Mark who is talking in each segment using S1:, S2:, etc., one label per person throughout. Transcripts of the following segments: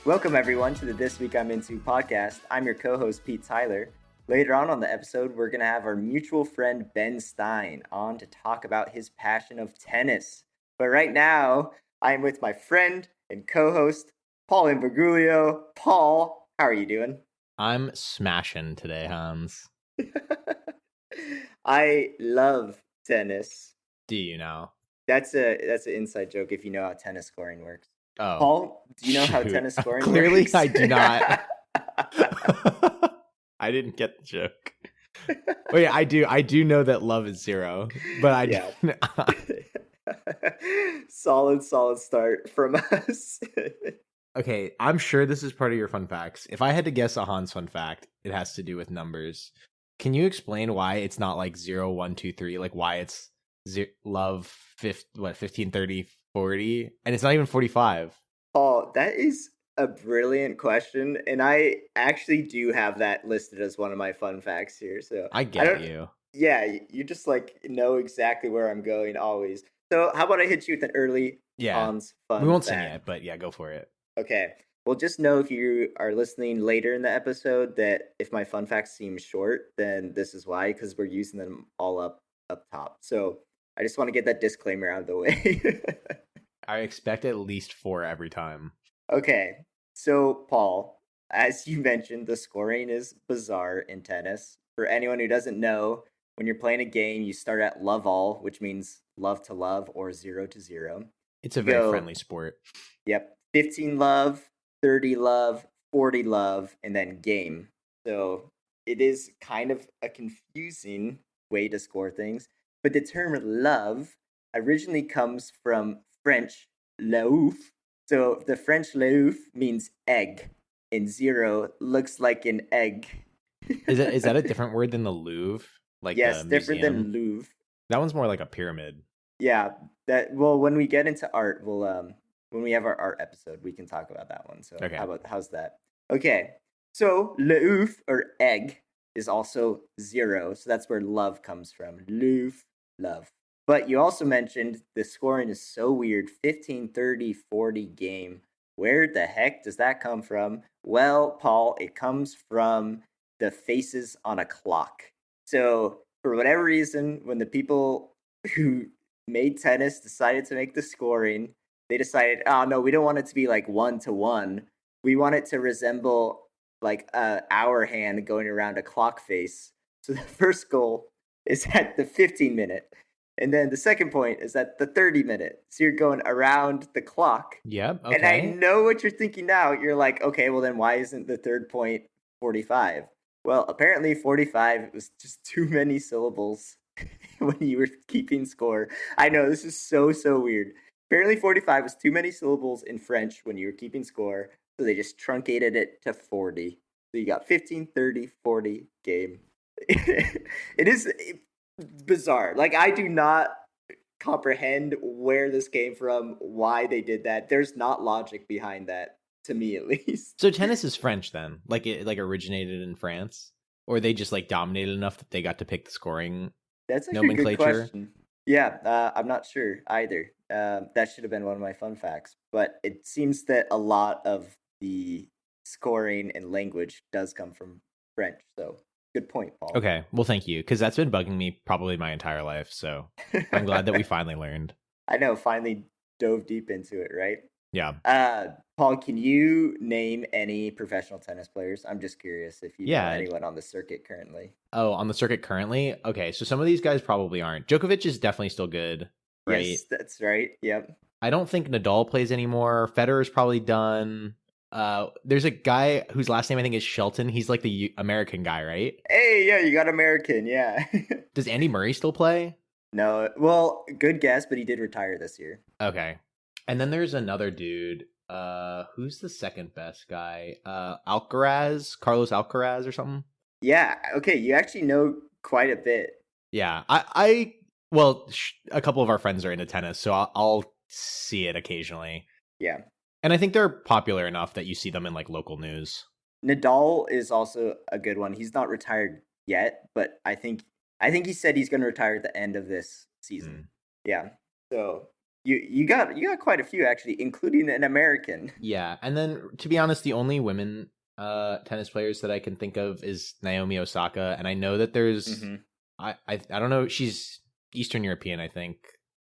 S1: Welcome, everyone, to the This Week I'm Into podcast. I'm your co-host, Pete Tyler. Later on the episode, we're going to have our mutual friend, Ben Stein, on to talk about his passion of tennis. But right now, I'm with my friend and co-host, Paul Imbrugulio. Paul, how are you doing?
S2: I'm smashing today, Hans.
S1: I love tennis.
S2: Do you know?
S1: That's an inside joke if you know how tennis scoring works.
S2: Oh,
S1: Paul, do you know how tennis scoring
S2: Clearly,
S1: works?
S2: I do not. I didn't get the joke. Wait, I do know that love is zero, but I
S1: Yeah.
S2: do.
S1: Solid start from us.
S2: Okay, I'm sure this is part of your fun facts. If I had to guess a Hans fun fact, it has to do with numbers. Can you explain why it's not like 0, 1, 2, 3? Like why it's love 15, 30, 40, and it's not even 45?
S1: Oh, that is a brilliant question, and I actually do have that listed as one of my fun facts here. So
S2: I get you.
S1: Yeah, you just like know exactly where I'm going always. So how about I hit you with an early Hans fun
S2: We won't
S1: fact?
S2: sing it, but yeah, go for it.
S1: Okay. Well, just know if you are listening later in the episode that if my fun facts seem short, then this is why, because we're using them all up top. So I just want to get that disclaimer out of the way.
S2: I expect at least 4 every time.
S1: Okay. So, Paul, as you mentioned, the scoring is bizarre in tennis. For anyone who doesn't know, when you're playing a game, you start at love all, which means love to love or 0 to 0.
S2: It's a very friendly sport.
S1: Yep. 15 love, 30 love, 40 love, and then game. So it is kind of a confusing way to score things. But the term love originally comes from French laouf. So the French laouf means egg, and 0 looks like an egg.
S2: Is that a different word than the Louvre? Like
S1: yes,
S2: the
S1: different
S2: museum?
S1: than Louvre.
S2: That one's more like a pyramid.
S1: Yeah, when we get into art, when we have our art episode, we can talk about that one. So
S2: Okay.
S1: how's that? Okay. So leouf or egg is also 0. So that's where love comes from. Leouf, love. But you also mentioned the scoring is so weird. 15, 30, 40 game. Where the heck does that come from? Well, Paul, it comes from the faces on a clock. So for whatever reason, when the people who made tennis decided to make the scoring, they decided, oh no, we don't want it to be like 1-to-1. We want it to resemble like a hour hand going around a clock face. So the first goal is at the 15-minute. And then the second point is at the 30-minute. So you're going around the clock.
S2: Yep. Okay.
S1: And I know what you're thinking now. You're like, okay, well then why isn't the third point 45? Well, apparently 45 was just too many syllables when you were keeping score. I know, this is so weird. Apparently 45 was too many syllables in French when you were keeping score, so they just truncated it to 40. So you got 15, 30, 40 game. It is bizarre. Like, I do not comprehend where this came from, why they did that. There's not logic behind that, to me at least.
S2: So tennis is French then? Like it originated in France? Or they just like dominated enough that they got to pick the scoring
S1: That's actually
S2: nomenclature?
S1: a good question. Yeah, I'm not sure either. That should have been one of my fun facts. But it seems that a lot of the scoring and language does come from French. So good point, Paul.
S2: Okay, well, thank you, because that's been bugging me probably my entire life. So I'm glad that we finally learned.
S1: I know, finally dove deep into it, right?
S2: Yeah.
S1: Paul, can you name any professional tennis players? I'm just curious if you know
S2: Yeah.
S1: anyone on the circuit currently.
S2: Oh, on the circuit currently? Okay, so some of these guys probably aren't. Djokovic is definitely still good, right?
S1: Yes, that's right. Yep.
S2: I don't think Nadal plays anymore. Federer's probably done. There's a guy whose last name I think is Shelton. He's like the American guy, right?
S1: Hey, yeah, you got American, yeah.
S2: Does Andy Murray still play?
S1: No, well, good guess, but he did retire this year.
S2: Okay. And then there's another dude. Who's the second best guy? Alcaraz, Carlos Alcaraz or something?
S1: Yeah, okay, you actually know quite a bit.
S2: Yeah, a couple of our friends are into tennis, so I'll see it occasionally.
S1: Yeah.
S2: And I think they're popular enough that you see them in like local news.
S1: Nadal is also a good one. He's not retired yet, but I think he said he's going to retire at the end of this season. Yeah. So You got quite a few actually, including an American.
S2: Yeah, and then to be honest, the only women tennis players that I can think of is Naomi Osaka, and I know that there's
S1: Hmm.
S2: I don't know, she's Eastern European, I think.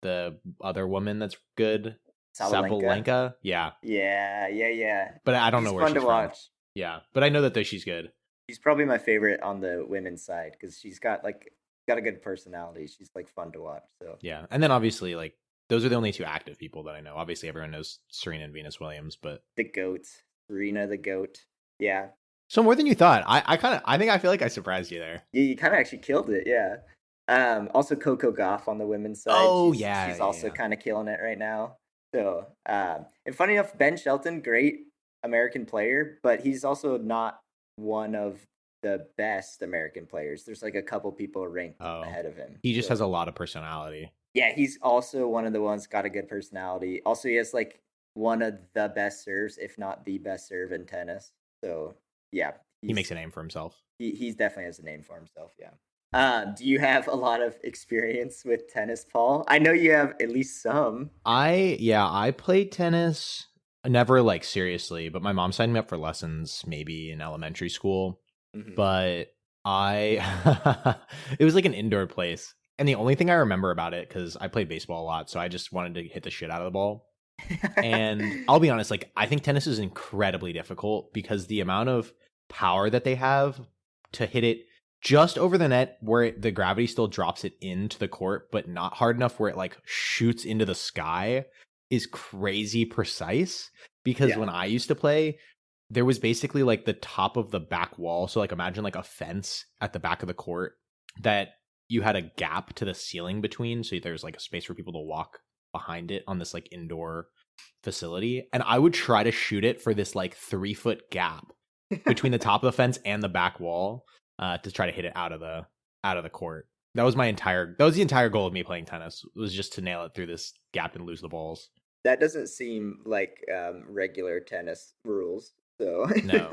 S2: The other woman that's good,
S1: Sabalenka.
S2: Sabalenka, yeah,
S1: Yeah, yeah, yeah.
S2: but I don't know
S1: She's
S2: where
S1: fun to
S2: she's from.
S1: watch.
S2: Yeah, but I know that she's good.
S1: She's probably my favorite on the women's side because she's got a good personality. She's like fun to watch. So
S2: Yeah, and then obviously like those are the only two active people that I know. Obviously, everyone knows Serena and Venus Williams, but
S1: the goat, Serena the goat. Yeah,
S2: so more than you thought. I feel like I surprised you there.
S1: you kind of actually killed it. Yeah. Also Coco Gauff on the women's side.
S2: Oh
S1: She's
S2: yeah,
S1: she's
S2: yeah,
S1: also
S2: yeah.
S1: kind of killing it right now. So and funny enough, Ben Shelton, great American player, but he's also not one of the best American players. There's like a couple people ranked
S2: Oh,
S1: ahead of him.
S2: he just has
S1: So
S2: a lot of personality.
S1: yeah, he's also one of the ones got a good personality. Also, he has like one of the best serves, if not the best serve in tennis. So yeah,
S2: He makes a name for himself.
S1: he's definitely has a name for himself. Yeah. Do you have a lot of experience with tennis, Paul? I know you have at least some.
S2: I played tennis, never like seriously, but my mom signed me up for lessons maybe in elementary school.
S1: Hmm.
S2: But I it was like an indoor place. And the only thing I remember about it, because I played baseball a lot, so I just wanted to hit the shit out of the ball. And I'll be honest, like I think tennis is incredibly difficult because the amount of power that they have to hit it just over the net where the gravity still drops it into the court, but not hard enough where it like shoots into the sky is crazy precise. Because
S1: Yeah.
S2: when I used to play, there was basically like the top of the back wall. So like imagine like a fence at the back of the court that you had a gap to the ceiling between. So there's like a space for people to walk behind it on this like indoor facility. And I would try to shoot it for this like 3 foot gap between the top of the fence and the back wall to try to hit it out of the court. That was the entire goal of me playing tennis was just to nail it through this gap and lose the balls.
S1: That doesn't seem like regular tennis rules. So
S2: No.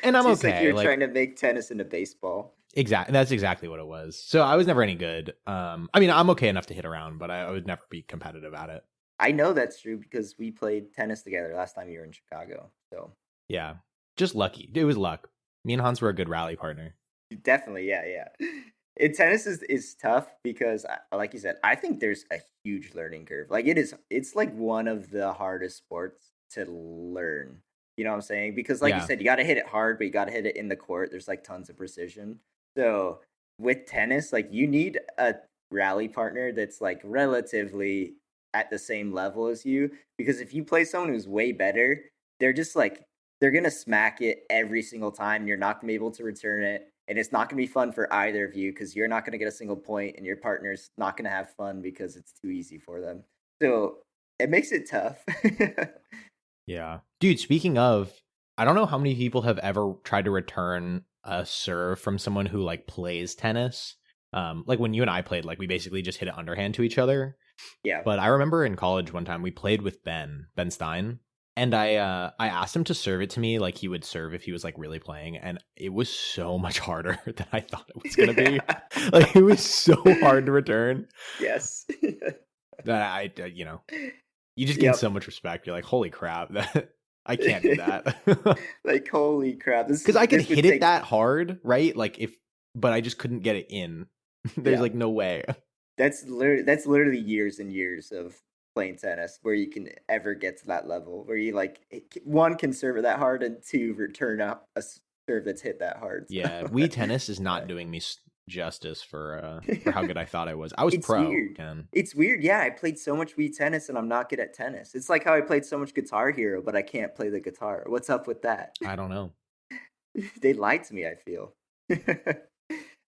S2: And I'm
S1: seems like
S2: okay.
S1: you're
S2: Like
S1: trying to make tennis into baseball.
S2: exactly that's exactly what it was. So I was never any good. I mean, I'm okay enough to hit around, but I would never be competitive at it.
S1: I know that's true because we played tennis together last time you were in Chicago. So
S2: Yeah. Just lucky. It was luck. Me and Hans were a good rally partner.
S1: definitely, yeah, yeah. Tennis is tough because, like you said, I think there's a huge learning curve. Like it's like one of the hardest sports to learn. You know what I'm saying? Because, like you
S2: Yeah.
S1: said, you got to hit it hard, but you got to hit it in the court. There's like tons of precision. So with tennis, like you need a rally partner that's like relatively at the same level as you. Because if you play someone who's way better, they're just like they're gonna smack it every single time. You're not gonna be able to return it, and it's not gonna be fun for either of you because you're not gonna get a single point, and your partner's not gonna have fun because it's too easy for them. So it makes it tough.
S2: Yeah. Dude, speaking of, I don't know how many people have ever tried to return a serve from someone who like plays tennis. Like when you and I played, like we basically just hit it underhand to each other.
S1: Yeah.
S2: But I remember in college one time we played with Ben Stein, and I asked him to serve it to me like he would serve if he was like really playing, and it was so much harder than I thought it was gonna be. Like it was so hard to return
S1: Yes.
S2: that you just gain
S1: Yep.
S2: so much respect. You're like, holy crap, that I can't do that.
S1: Like holy crap!
S2: Because I could
S1: This would
S2: hit it
S1: take
S2: that hard, right? Like but I just couldn't get it in. There's
S1: yeah.
S2: like no way.
S1: That's literally years and years of playing tennis where you can ever get to that level where you like one can serve it that hard and two return up a serve that's hit that hard. So
S2: Yeah, Wii tennis is not doing me justice for how good I thought I was. I was
S1: it's
S2: pro,
S1: weird.
S2: Ken.
S1: It's weird. Yeah, I played so much Wii tennis and I'm not good at tennis. It's like how I played so much Guitar Hero, but I can't play the guitar. What's up with that?
S2: I don't know.
S1: They lied to me, I feel.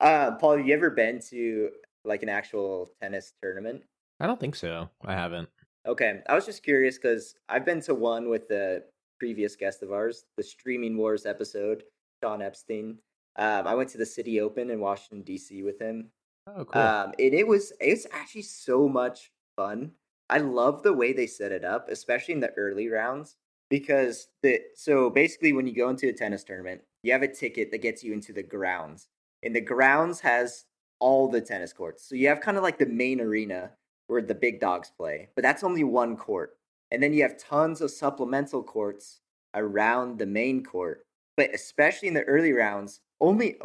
S1: Paul, have you ever been to like an actual tennis tournament?
S2: I don't think so. I haven't.
S1: Okay, I was just curious because I've been to one with the previous guest of ours, the Streaming Wars episode, Sean Epstein. I went to the City Open in Washington D.C. with him,
S2: Oh, cool.
S1: and it's actually so much fun. I love the way they set it up, especially in the early rounds, because the so basically when you go into a tennis tournament, you have a ticket that gets you into the grounds, and the grounds has all the tennis courts. So you have kind of like the main arena where the big dogs play, but that's only one court. And then you have tons of supplemental courts around the main court. But especially in the early rounds, only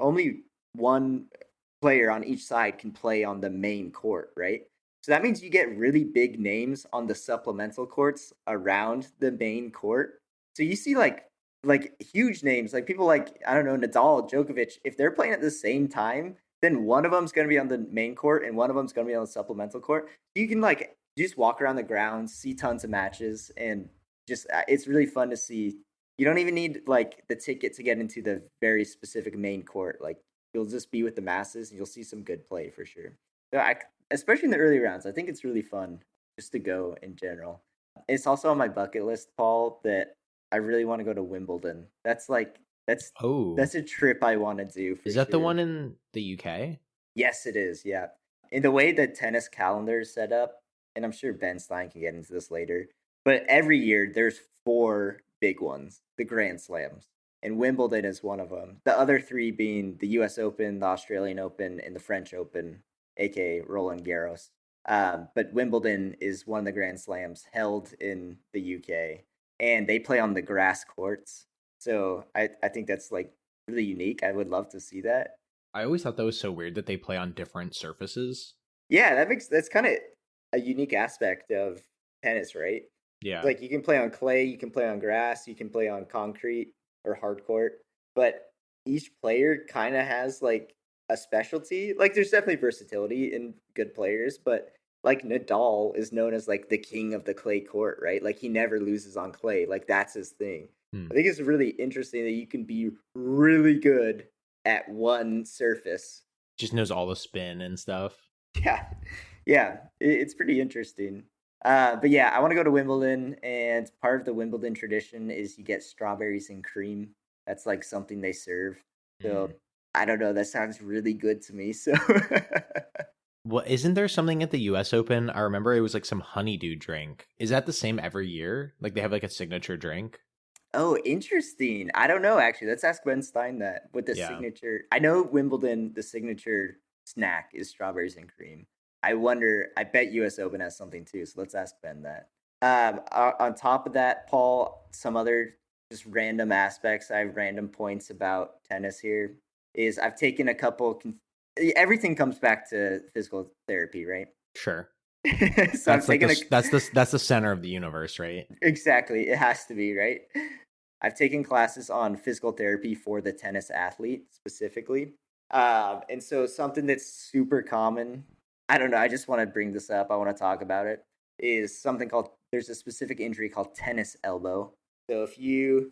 S1: one player on each side can play on the main court, right? So that means you get really big names on the supplemental courts around the main court. So you see like huge names, like people like I don't know Nadal, Djokovic. If they're playing at the same time, then one of them's going to be on the main court and one of them's going to be on the supplemental court. You can like just walk around the grounds, see tons of matches, and just it's really fun to see. You don't even need like the ticket to get into the very specific main court. Like you'll just be with the masses and you'll see some good play for sure. So especially in the early rounds, I think it's really fun just to go in general. It's also on my bucket list, Paul, that I really want to go to Wimbledon. That's a trip I want to do for
S2: Is that the
S1: sure.
S2: one in the UK?
S1: Yes, it is. Yeah. In the way the tennis calendar is set up, and I'm sure Ben Stein can get into this later, but every year there's four big ones, the Grand Slams, and Wimbledon is one of them. The other three being the U.S. Open, the Australian Open, and the French Open, aka Roland Garros. But Wimbledon is one of the Grand Slams held in the UK, and they play on the grass courts. So I think that's like really unique. I would love to see that.
S2: I always thought that was so weird that they play on different surfaces.
S1: Yeah, that's kind of a unique aspect of tennis, right?
S2: Yeah.
S1: Like you can play on clay, you can play on grass, you can play on concrete or hard court, but each player kind of has like a specialty. Like there's definitely versatility in good players, but like Nadal is known as like the king of the clay court, right? Like he never loses on clay. Like that's his thing.
S2: Hmm.
S1: I think it's really interesting that you can be really good at one surface.
S2: Just knows all the spin and stuff.
S1: Yeah, yeah, it's pretty interesting. But yeah, I want to go to Wimbledon, and part of the Wimbledon tradition is you get strawberries and cream. That's like something they serve. So
S2: Mm.
S1: I don't know. That sounds really good to me. So
S2: Well, isn't there something at the US Open? I remember it was like some honeydew drink. Is that the same every year? Like they have like a signature drink?
S1: oh, interesting. I don't know actually. Let's ask Ben Stein that. What the
S2: Yeah.
S1: signature? I know Wimbledon. The signature snack is strawberries and cream. I wonder. I bet U.S. Open has something too. So let's ask Ben that. On top of that, Paul, some other just random aspects. I have random points about tennis here. Is I've taken a couple. Everything comes back to physical therapy, right?
S2: Sure.
S1: So I've
S2: That's like
S1: taken a
S2: that's the center of the universe, right?
S1: exactly. It has to be, right? I've taken classes on physical therapy for the tennis athlete specifically. And so something that's super common, I don't know, I just want to bring this up. I want to talk about it. Is something called, there's a specific injury called tennis elbow. So if you,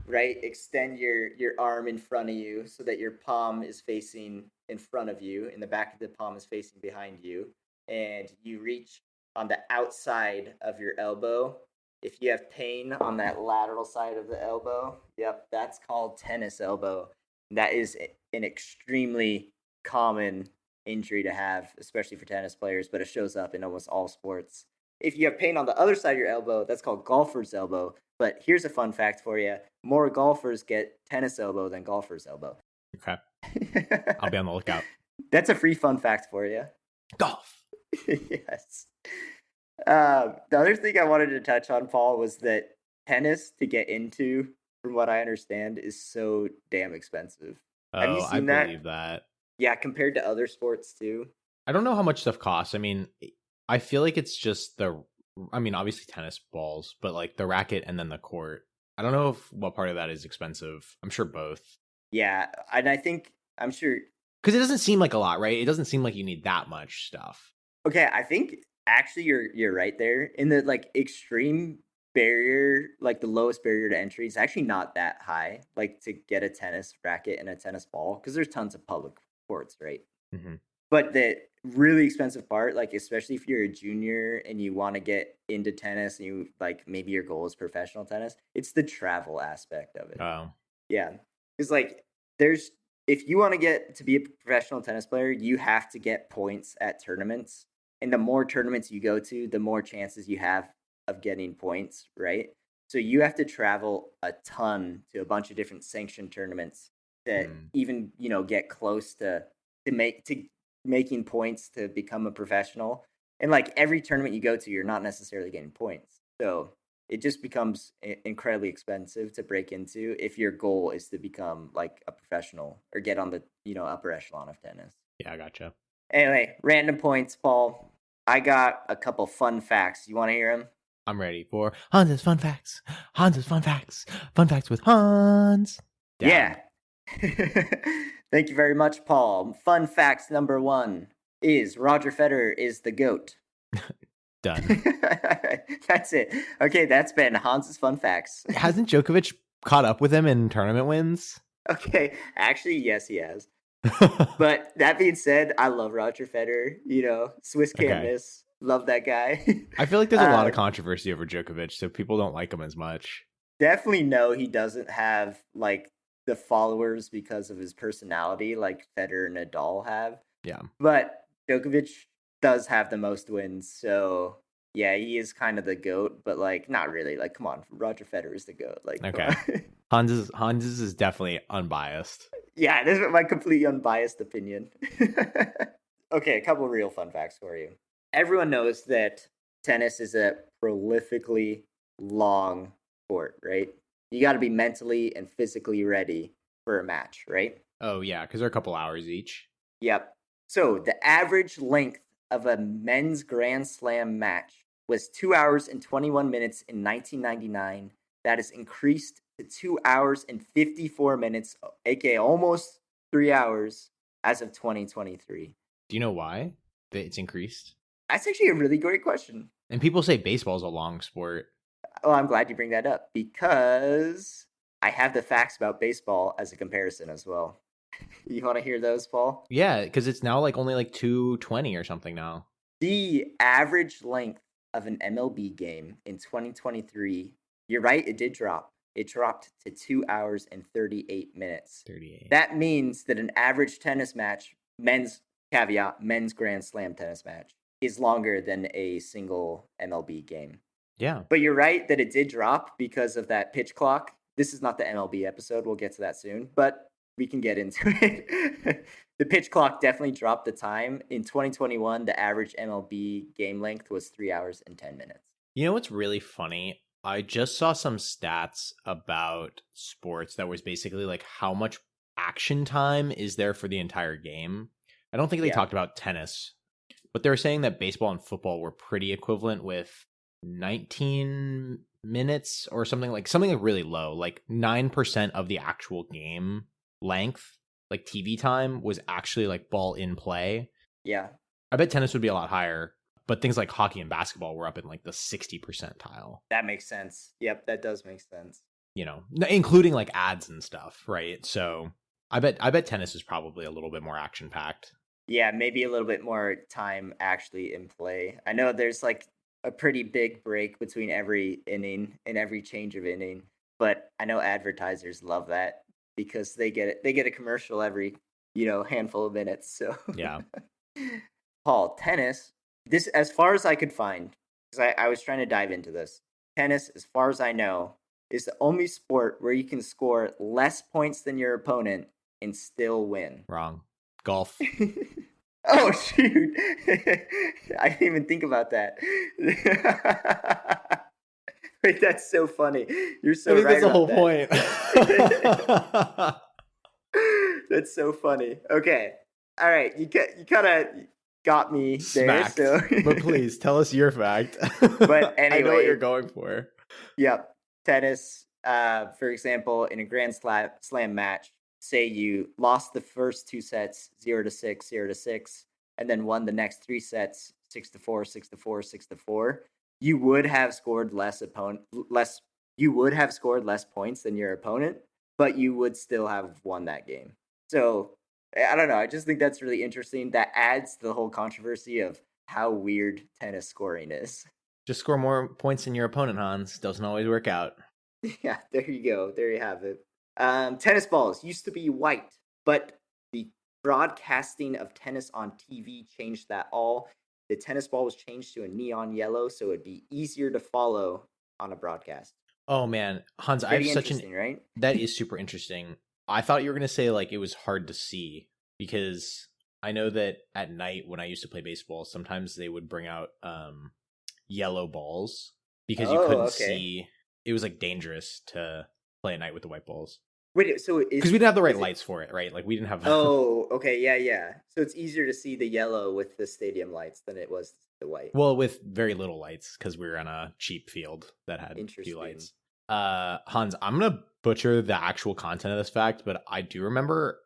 S1: right, extend your arm in front of you so that your palm is facing in front of you and the back of the palm is facing behind you, and you reach on the outside of your elbow. If you have pain on that lateral side of the elbow, yep, that's called tennis elbow. That is an extremely common injury to have, especially for tennis players, but it shows up in almost all sports. If you have pain on the other side of your elbow, that's called golfer's elbow. But here's a fun fact for you: more golfers get tennis elbow than golfer's elbow.
S2: Okay. I'll be on the lookout.
S1: That's a free fun fact for you.
S2: Golf.
S1: Yes. The other thing I wanted to touch on, Paul, was that tennis to get into, from what I understand, is so damn expensive. Have you
S2: Oh, I
S1: seen that?
S2: believe that.
S1: Yeah, compared to other sports too.
S2: I don't know how much stuff costs. I mean, I feel like it's just I mean, obviously tennis balls, but like the racket and then the court. I don't know if what part of that is expensive. I'm sure both.
S1: Yeah, and I think I'm sure.
S2: Because it doesn't seem like a lot, right? It doesn't seem like you need that much stuff.
S1: Okay, I think actually you're right there. In the like extreme barrier, like the lowest barrier to entry is actually not that high. Like to get a tennis racket and a tennis ball, because there's tons of public courts, right?
S2: Hmm.
S1: But the really expensive part, like especially if you're a junior and you want to get into tennis and you like maybe your goal is professional tennis, it's the travel aspect of it.
S2: Oh,
S1: Yeah. Because like there's if you want to get to be a professional tennis player, you have to get points at tournaments. And the more tournaments you go to, the more chances you have of getting points, right? So you have to travel a ton to a bunch of different sanctioned tournaments to
S2: mm.
S1: even, get close to making points to become a professional. And like every tournament you go to, you're not necessarily getting points. So it just becomes incredibly expensive to break into if your goal is to become like a professional or get on the, upper echelon of tennis.
S2: Yeah, I gotcha.
S1: Anyway, random points, Paul. I got a couple fun facts. You want to hear them?
S2: I'm ready for Hans's fun facts. Hans's fun facts. Fun facts with Hans. Down.
S1: Yeah. Thank you very much, Paul. Fun facts number 1 is Roger Federer is the GOAT.
S2: Done.
S1: That's it. Okay, that's been Hans's fun facts.
S2: Hasn't Djokovic caught up with him in tournament wins?
S1: Okay, actually, yes, he has. But that being said, I love Roger Federer. Swiss can't miss. Love that guy.
S2: I feel like there's a lot of controversy over Djokovic, so people don't like him as much.
S1: Definitely no, he doesn't have like the followers because of his personality like Federer and Nadal have.
S2: Yeah.
S1: But Djokovic does have the most wins, so yeah, he is kind of the GOAT, but like not really. Like, come on, Roger Federer is the GOAT. Like,
S2: okay. Hans's is definitely unbiased.
S1: Yeah, this is my completely unbiased opinion. Okay, a couple real fun facts for you. Everyone knows that tennis is a prolifically long sport, right? You got to be mentally and physically ready for a match, right?
S2: Oh, yeah, because they're a couple hours each.
S1: Yep. So the average length of a men's Grand Slam match was 2 hours and 21 minutes in 1999. That is increased to 2 hours and 54 minutes, aka almost 3 hours, as of 2023.
S2: Do you know why it's increased?
S1: That's actually a really great question.
S2: And people say baseball is a long sport.
S1: Oh, I'm glad you bring that up because I have the facts about baseball as a comparison as well. You want to hear those, Paul?
S2: Yeah, because it's now like only like 2:20 or something now.
S1: The average length of an MLB game in 2023, you're right, it did drop. It dropped to 2 hours and 38 minutes.
S2: 38.
S1: That means that an average tennis match, men's Grand Slam tennis match, is longer than a single MLB game.
S2: Yeah.
S1: But you're right that it did drop because of that pitch clock. This is not the MLB episode. We'll get to that soon, but we can get into it. The pitch clock definitely dropped the time. In 2021, the average MLB game length was 3 hours and 10 minutes.
S2: You know what's really funny? I just saw some stats about sports that was basically like how much action time is there for the entire game. I don't think they talked about tennis, but they were saying that baseball and football were pretty equivalent with 19 minutes or something like really low, like 9% of the actual game length, like TV time, was actually like ball in play.
S1: Yeah.
S2: I bet tennis would be a lot higher, but things like hockey and basketball were up in like the 60 percentile.
S1: That makes sense. Yep, that does make sense.
S2: Including like ads and stuff, right? So I bet tennis is probably a little bit more action packed.
S1: Yeah, maybe a little bit more time actually in play. I know there's like a pretty big break between every inning and every change of inning, but I know advertisers love that because they get a commercial every, handful of minutes. So
S2: yeah.
S1: Paul, tennis, this as far as I could find, because I was trying to dive into this. Tennis, as far as I know, is the only sport where you can score less points than your opponent and still win.
S2: Wrong. Golf.
S1: Oh, shoot. I didn't even think about that. Wait, that's so funny. You're so right.
S2: That's the whole point.
S1: That's so funny. Okay. All right. You kind of got me
S2: Smacked.
S1: there. So.
S2: But please tell us your fact.
S1: But anyway.
S2: I know what you're going for.
S1: Yep. Tennis, for example, in a Grand Slam match, say you lost the first 2 sets 0-6, 0-6, and then won the next 3 sets 6-4, 6-4, 6-4, you would have scored less points than your opponent, but you would still have won that game. So I don't know. I just think that's really interesting. That adds to the whole controversy of how weird tennis scoring is.
S2: Just score more points than your opponent, Hans. Doesn't always work out.
S1: Yeah, there you go. There you have it. Tennis balls used to be white, but the broadcasting of tennis on TV changed that all. The tennis ball was changed to a neon yellow, so it'd be easier to follow on a broadcast.
S2: Oh man, Hans, I have such
S1: right?
S2: That is super interesting. I thought you were gonna say like it was hard to see because I know that at night when I used to play baseball, sometimes they would bring out yellow balls because you
S1: Oh,
S2: couldn't
S1: okay.
S2: see. It was like dangerous to play at night with the white balls
S1: Wait, so
S2: because we didn't have the right
S1: is it?
S2: lights for it, right? Like we didn't have.
S1: Oh, okay, yeah, yeah. So it's easier to see the yellow with the stadium lights than it was the white.
S2: Well, with very little lights because we were on a cheap field that had few
S1: Interesting.
S2: lights. Hans, I'm gonna butcher the actual content of this fact, but I do remember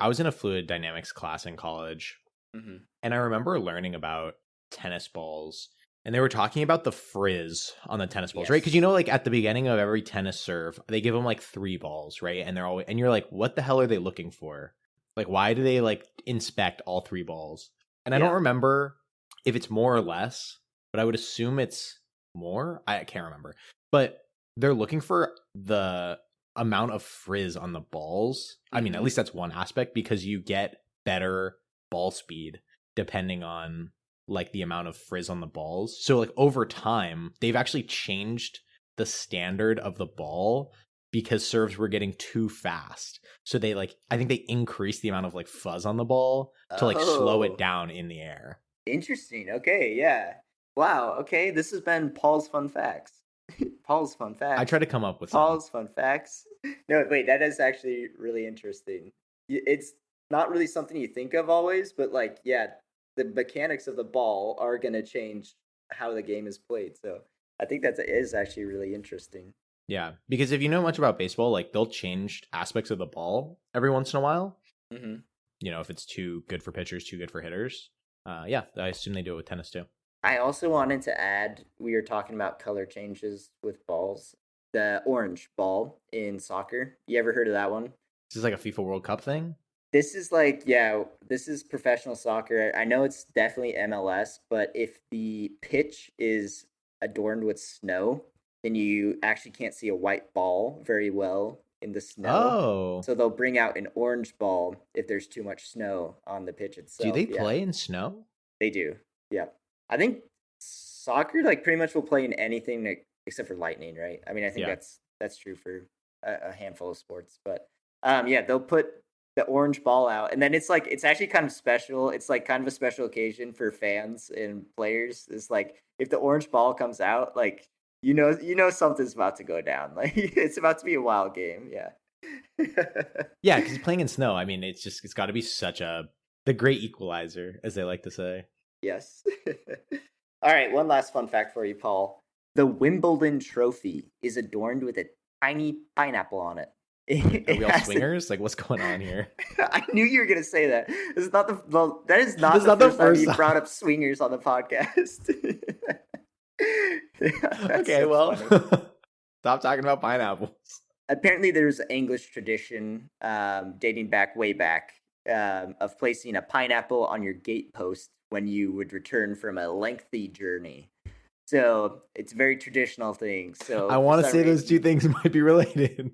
S2: I was in a fluid dynamics class in college,
S1: Hmm.
S2: and I remember learning about tennis balls, and they were talking about the frizz on the tennis balls, right? Because
S1: Yes.
S2: like at the beginning of every tennis serve, they give them like 3 balls, right? And they're always, and you're like, what the hell are they looking for? Like, why do they like inspect all 3 balls? And I don't
S1: Yeah.
S2: remember if it's more or less, but I would assume it's more. I can't remember, but they're looking for the amount of frizz on the balls. I mean, at
S1: Hmm.
S2: least that's one aspect because you get better ball speed depending on like the amount of frizz on the balls. So like over time, they've actually changed the standard of the ball because serves were getting too fast. So they like I think they increased the amount of like fuzz on the ball to like slow it
S1: Oh,
S2: down in the air.
S1: interesting. Okay, yeah. Wow. Okay, this has been Paul's fun facts. Paul's fun
S2: I
S1: facts.
S2: try to come up with some.
S1: Paul's fun facts. No, wait, that is actually really interesting. It's not really something you think of always, but like, yeah, the mechanics of the ball are gonna change how the game is played. So I think that is actually really interesting.
S2: Yeah, because if you know much about baseball, like they'll change aspects of the ball every once in a while.
S1: Hmm.
S2: If it's too good for pitchers, too good for hitters. Yeah, I assume they do it with tennis too.
S1: I also wanted to add we were talking about color changes with balls. The orange ball in soccer. You ever heard of that one?
S2: This is like a FIFA World Cup thing.
S1: This is like, yeah, this is professional soccer. I know it's definitely MLS, but if the pitch is adorned with snow, then you actually can't see a white ball very well in the snow.
S2: Oh,
S1: So they'll bring out an orange ball if there's too much snow on the pitch
S2: do
S1: itself.
S2: they
S1: Yeah,
S2: play in snow?
S1: they do. Yeah. I think soccer like pretty much will play in anything except for lightning, right? I mean, I think
S2: Yeah.
S1: that's true for a handful of sports, but yeah, they'll put the orange ball out, and then it's actually kind of special. It's like kind of a special occasion for fans and players. It's like if the orange ball comes out, like you know something's about to go down. Like it's about to be a wild game. Yeah.
S2: Yeah, because playing in snow, I mean, it's got to be such the great equalizer, as they like to say.
S1: Yes. All right, one last fun fact for you, Paul. The Wimbledon trophy is adorned with a tiny pineapple on it.
S2: Are
S1: It
S2: we all
S1: has
S2: swingers? Like, what's going on here?
S1: I knew you were gonna say that. This is not the well, that is
S2: This
S1: not
S2: is
S1: the
S2: not the
S1: first time
S2: first
S1: you
S2: time.
S1: brought up swingers on the podcast. That's
S2: Okay,
S1: so
S2: well,
S1: funny.
S2: stop talking about pineapples.
S1: Apparently, there's an English tradition dating back way back of placing a pineapple on your gate post when you would return from a lengthy journey. So it's a very traditional thing.
S2: I
S1: So for
S2: want to
S1: some
S2: say those two
S1: reason,
S2: things might be related.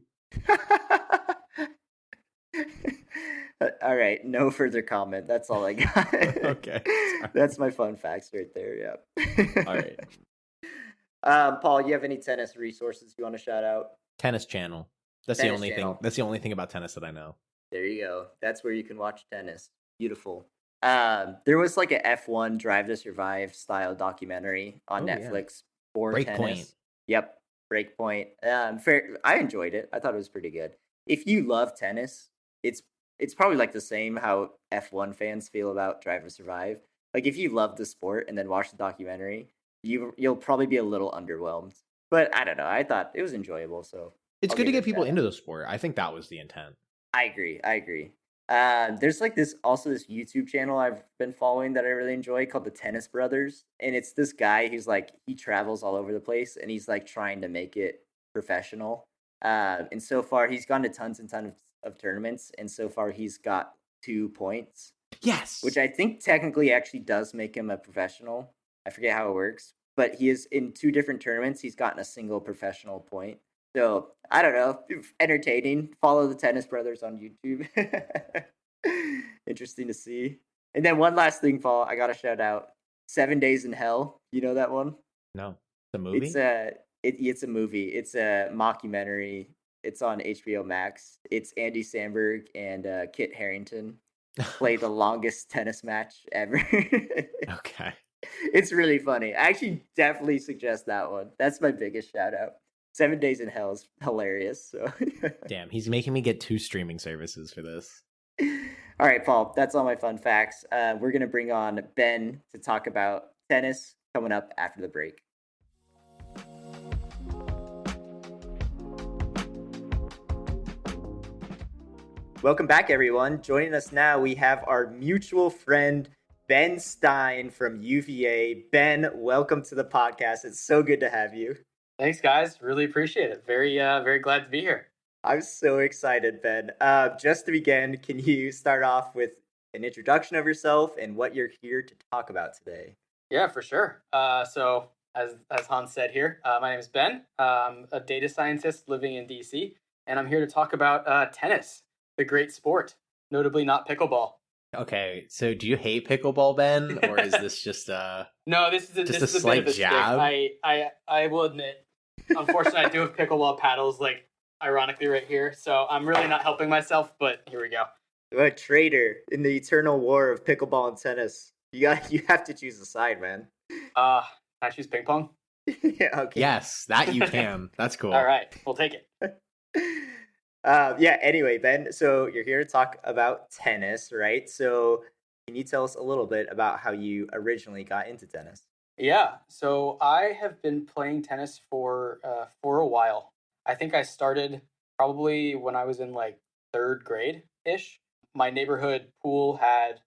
S1: all right, no further comment. That's all I got.
S2: Okay, sorry.
S1: That's my fun facts right there.
S2: All
S1: Yeah.
S2: right.
S1: Paul, you have any tennis resources you want to shout out?
S2: Tennis channel. That's the
S1: Tennis
S2: only thing.
S1: channel.
S2: That's the only thing about tennis that I know.
S1: There you go. That's where you can watch tennis. Beautiful. There was like a F1 Drive to Survive style documentary on
S2: Oh yeah.
S1: Netflix for
S2: Breakpoint.
S1: tennis. Yep, Breakpoint. Fair. I enjoyed it. I thought it was pretty good. If you love tennis, it's it's probably like the same how F1 fans feel about Drive to Survive. Like if you love the sport and then watch the documentary, you'll probably be a little underwhelmed. But I don't know. I thought it was enjoyable, so
S2: It's
S1: I'll
S2: good to
S1: give it
S2: get
S1: a
S2: people
S1: shout out.
S2: into the sport. I think that was the intent.
S1: I agree. I agree. There's like this YouTube channel I've been following that I really enjoy called the Tennis Brothers, and it's this guy who's like he travels all over the place and he's like trying to make it professional. And so far he's gone to tons and tons of tournaments, and so far he's got 2 points, which
S2: Yes.
S1: I think technically actually does make him a professional. I forget how it works, but he is in 2 different tournaments. He's gotten a single professional point. So I don't know, entertaining. Follow the Tennis Brothers on YouTube. Interesting to see. And then one last thing, Paul. I gotta shout out 7 Days in Hell. You know that one?
S2: No. The
S1: It's
S2: movie.
S1: it's a movie. It's a mockumentary. It's on HBO Max. It's Andy Samberg and Kit Harrington. play the longest tennis match ever.
S2: Okay.
S1: It's really funny. I actually definitely suggest that one. That's my biggest shout out. 7 Days in Hell is hilarious. So,
S2: Damn, he's making me get 2 streaming services for this.
S1: all right, Paul. That's all my fun facts. We're gonna bring on Ben to talk about tennis coming up after the break. Welcome back, everyone. Joining us now, we have our mutual friend, Ben Stein from UVA. Ben, welcome to the podcast. It's so good to have you.
S3: Thanks, guys. Really appreciate it. Very glad to be here.
S1: I'm so excited, Ben. Just to begin, can you start off with an introduction of yourself and what you're here to talk about today?
S3: Yeah, for sure. So as Hans said here, my name is Ben. I'm a data scientist living in DC, and I'm here to talk about tennis, the great sport, notably not pickleball.
S2: Okay, so do you hate pickleball, Ben, or is this just
S3: No, this is a
S2: slight
S3: bit of a
S2: jab?
S3: stick. I will admit, unfortunately, I do have pickleball paddles, like ironically right here. So I'm really not helping myself, but here we go.
S1: What a traitor in the eternal war of pickleball and tennis. You have to choose a side, man.
S3: Can I choose ping pong?
S1: Yeah, okay.
S2: Yes, that you can. That's cool.
S3: All right, we'll take it.
S1: Yeah, anyway, Ben, so you're here to talk about tennis, right? So can you tell us a little bit about how you originally got into tennis?
S3: Yeah, so I have been playing tennis for a while. I think I started probably when I was in like third grade ish. My neighborhood pool had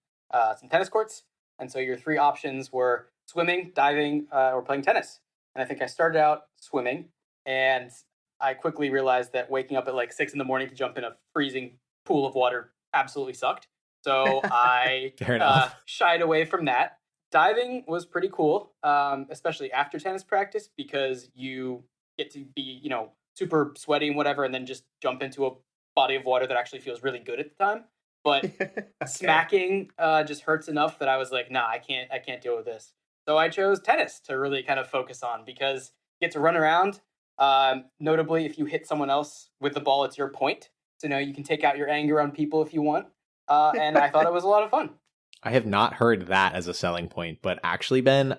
S3: some tennis courts, and so your 3 options were swimming, diving, or playing tennis. And I think I started out swimming, and I quickly realized that waking up at like 6 in the morning to jump in a freezing pool of water absolutely sucked. So I
S2: Fair enough.
S3: shied away from that. Diving was pretty cool, especially after tennis practice, because you get to be, super sweaty and whatever, and then just jump into a body of water that actually feels really good at the time. But
S1: Okay.
S3: smacking just hurts enough that I was like, nah, I can't deal with this. So I chose tennis to really kind of focus on because you get to run around. Notably, if you hit someone else with the ball, it's your point. So now you can take out your anger on people if you want. And I thought it was a lot of fun.
S2: I have not heard that as a selling point, but actually, Ben,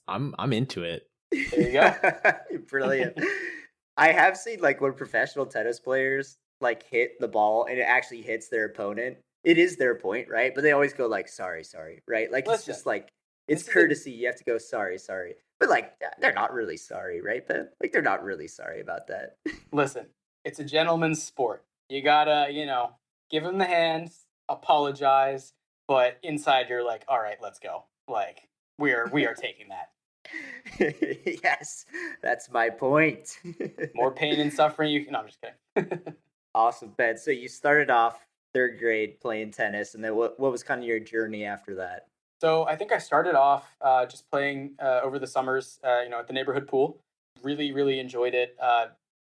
S2: I'm into it.
S3: There you go.
S1: Brilliant. I have seen like when professional tennis players like hit the ball and it actually hits their opponent. It is their point, right? But they always go like sorry, right? Like it's
S3: Listen,
S1: just like it's
S3: this is a-
S1: courtesy. You have to go sorry. But like they're not really sorry, right, Ben? Like they're not really sorry about that.
S3: Listen, it's a gentleman's sport. You gotta, give him the hand, apologize, but inside you're like, all right, let's go. Like we are taking that.
S1: Yes, that's my point.
S3: More pain and suffering. No, I'm just kidding.
S1: Awesome, Ben. So you started off third grade playing tennis, and then what was kind of your journey after that?
S3: So I think I started off just playing over the summers, at the neighborhood pool. Really enjoyed it.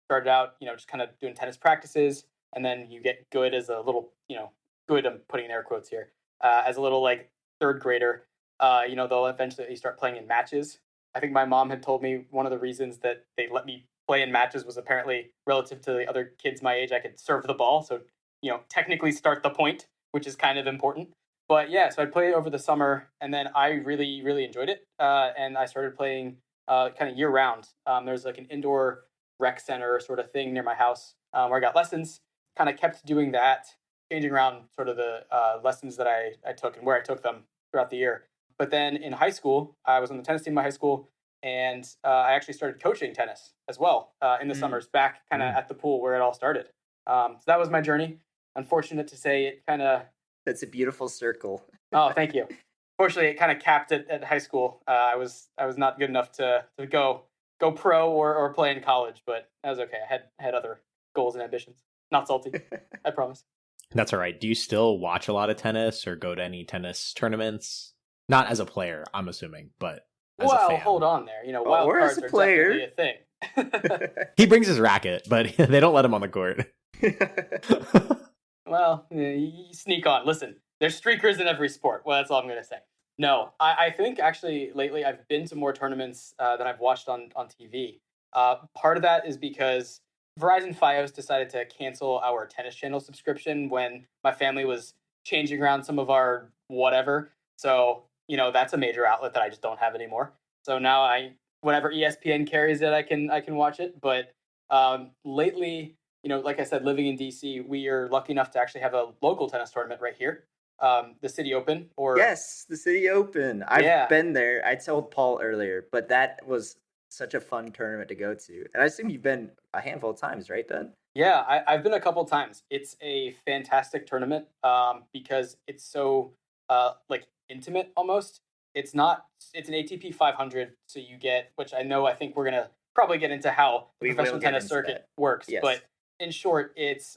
S3: Started out, just kind of doing tennis practices, and then you get good as a little, good. I'm putting in air quotes here. As a little like third grader, they'll eventually start playing in matches. I think my mom had told me one of the reasons that they let me play in matches was apparently relative to the other kids my age, I could serve the ball. So, technically start the point, which is kind of important. But yeah, so I played over the summer, and then I really enjoyed it. And I started playing kind of year round. There's like an indoor rec center sort of thing near my house where I got lessons. Kind of kept doing that, changing around sort of the lessons that I took and where I took them throughout the year. But then in high school, I was on the tennis team in my high school, and I actually started coaching tennis as well in the summers, back kind of at the pool where it all started. So that was my journey. Unfortunate to say, it kind of...
S1: That's a beautiful circle.
S3: Oh, thank you. Fortunately, it kind of capped it at high school. I was not good enough to go pro or play in college, but that was okay. I had other goals and ambitions. Not salty, I promise.
S2: That's all right. Do you still watch a lot of tennis or go to any tennis tournaments? Not as a player, I'm assuming, but as a fan.
S3: Hold on there. Wild
S1: or as
S3: cards
S1: a
S3: are
S1: player.
S3: definitely a thing.
S2: He brings his racket, but they don't let him on the court.
S3: Well, you sneak on. Listen, there's streakers in every sport. Well, that's all I'm going to say. No, I think actually lately I've been to more tournaments than I've watched on TV. Part of that is because Verizon Fios decided to cancel our Tennis Channel subscription when my family was changing around some of our whatever. So, that's a major outlet that I just don't have anymore. So now whenever ESPN carries it, I can watch it. But lately, like I said, living in DC, we are lucky enough to actually have a local tennis tournament right here, the City Open.
S1: Yes, the City Open. I've
S3: Yeah.
S1: been there. I told Paul earlier, but that was such a fun tournament to go to. And I assume you've been a handful of times, right, Ben?
S3: Yeah, I've been a couple times. It's a fantastic tournament because it's so like intimate almost. It's not. It's an ATP 500, so you get, which I think we're gonna probably get into how the
S1: We will
S3: professional
S1: get
S3: tennis
S1: into
S3: circuit
S1: that.
S3: works.
S1: Yes.
S3: But in short, it's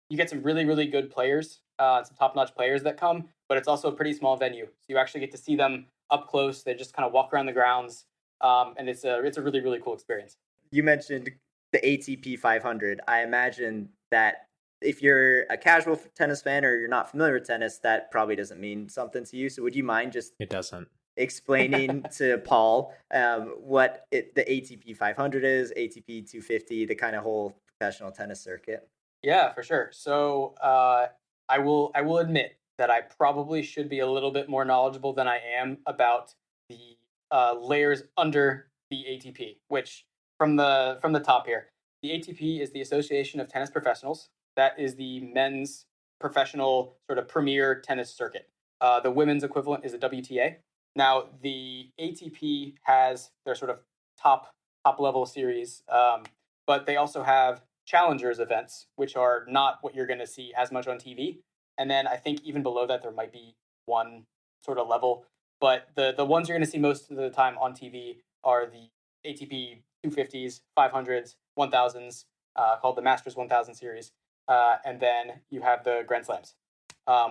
S3: you get some really really good players, some top notch players that come, but it's also a pretty small venue, so you actually get to see them up close. They just kind of walk around the grounds, and it's a really really cool experience.
S1: You mentioned the ATP 500. I imagine that if you're a casual tennis fan or you're not familiar with tennis, that probably doesn't mean something to you. So would you mind just
S2: It doesn't.
S1: explaining to Paul what the ATP 500 is, ATP 250, the kind of whole professional tennis circuit?
S3: Yeah, for sure. So I will admit that I probably should be a little bit more knowledgeable than I am about the layers under the ATP. Which from the top here, the ATP is the Association of Tennis Professionals. That is the men's professional sort of premier tennis circuit. The women's equivalent is a WTA. Now the ATP has their sort of top level series, but they also have challengers events, which are not what you're going to see as much on TV. And then I think even below that, there might be one sort of level. But the ones you're going to see most of the time on TV are the ATP 250s, 500s, 1000s, called the Masters 1000 series. And then you have the Grand Slams,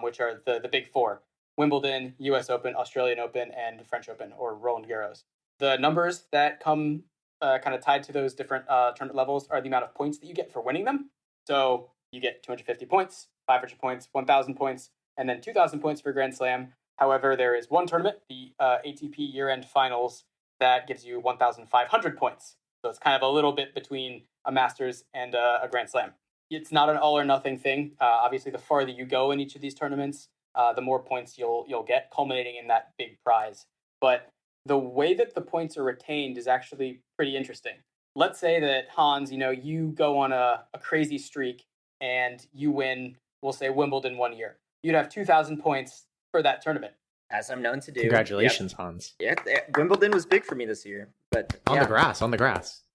S3: which are the big four: Wimbledon, US Open, Australian Open, and French Open, or Roland Garros. The numbers that come kind of tied to those different tournament levels are the amount of points that you get for winning them. So you get 250 points, 500 points, 1,000 points, and then 2,000 points for Grand Slam. However, there is one tournament, the ATP year-end finals, that gives you 1,500 points. So it's kind of a little bit between a Masters and a Grand Slam. It's not an all or nothing thing. Obviously, the farther you go in each of these tournaments, the more points you'll get, culminating in that big prize. But the way that the points are retained is actually pretty interesting. Let's say that Hans, you go on a crazy streak and you win, we'll say Wimbledon one year. You'd have 2,000 points for that tournament.
S1: As I'm known to do.
S2: Congratulations, Hans.
S1: Yeah, Wimbledon was big for me this year, but
S2: On the grass.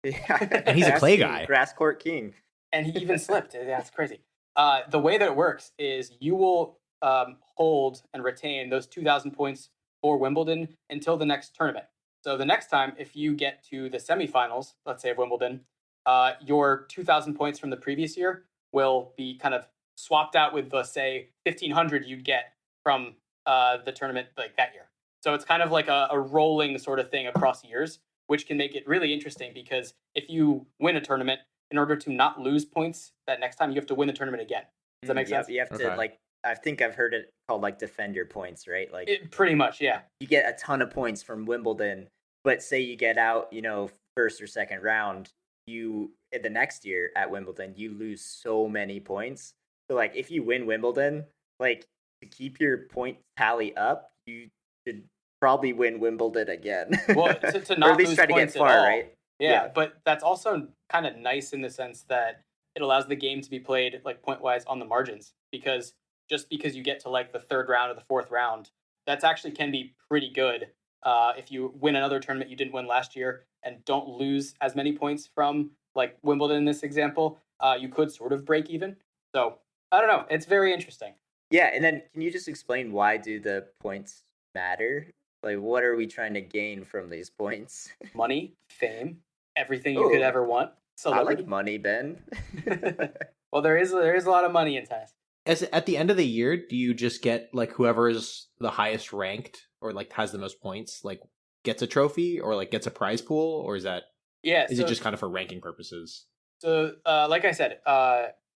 S1: Yeah.
S2: And he's a clay guy.
S1: Grass court king.
S3: And he even slipped. That's crazy. The way that it works is you will hold and retain those 2,000 points for Wimbledon until the next tournament. So the next time, if you get to the semifinals, let's say of Wimbledon, your 2,000 points from the previous year will be kind of swapped out with the, say, 1,500 you'd get from the tournament like that year. So it's kind of like a rolling sort of thing across years, which can make it really interesting because if you win a tournament, in order to not lose points that next time, you have to win the tournament again. Does that make sense?
S1: You have to, I think I've heard it called defend your points, right?
S3: Pretty much, yeah.
S1: You get a ton of points from Wimbledon, but say you get out, first or second round, the next year at Wimbledon, you lose so many points. So if you win Wimbledon, to keep your point tally up, you should probably win Wimbledon again.
S3: Well, to not
S1: or at least
S3: lose
S1: try to
S3: points
S1: get far,
S3: at all.
S1: right?
S3: Yeah, but that's also kind of nice in the sense that it allows the game to be played point wise on the margins, because just because you get to the third round or the fourth round, that's actually can be pretty good. If you win another tournament you didn't win last year and don't lose as many points from Wimbledon in this example, you could sort of break even. So I don't know. It's very interesting.
S1: Yeah, and then can you just explain why do the points matter? What are we trying to gain from these points?
S3: Money, fame, everything you could ever want. Celebrity.
S1: I like money, Ben.
S3: Well, there is a lot of money in tennis.
S2: At the end of the year, do you just get whoever is the highest ranked or has the most points gets a trophy or gets a prize pool, or is it just kind of for ranking purposes?
S3: So like I said,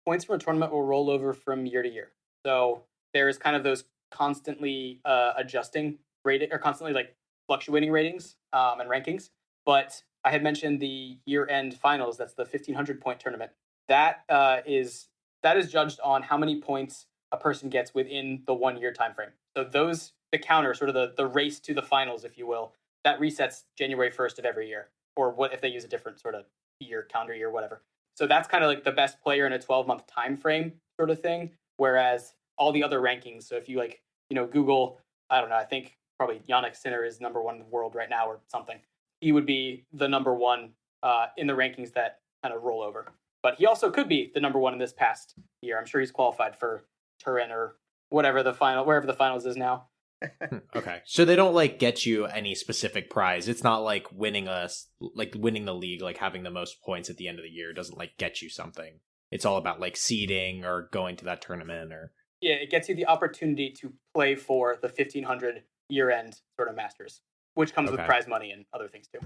S3: points from a tournament will roll over from year to year. So there's kind of those constantly adjusting rating or constantly fluctuating ratings and rankings. But I had mentioned the year-end finals. That's the 1,500 point tournament. That is judged on how many points a person gets within the 1 year time frame. So the counter, sort of the race to the finals, if you will, that resets January 1st of every year, or what if they use a different sort of year, calendar year, whatever. So that's kind of like the best player in a 12-month time frame sort of thing. Whereas all the other rankings, so if you Google, I don't know, I think probably Yannick Sinner is number 1 in the world right now or something. He would be the number 1 in the rankings that kind of roll over. But he also could be the number 1 in this past year. I'm sure he's qualified for Turin or wherever the finals is now.
S2: Okay, so they don't like get you any specific prize. It's not like winning the league, like having the most points at the end of the year doesn't like get you something. It's all about like seeding or going to that tournament or.
S3: Yeah, it gets you the opportunity to play for the 1500 year-end sort of Masters, which comes with prize money and other things too.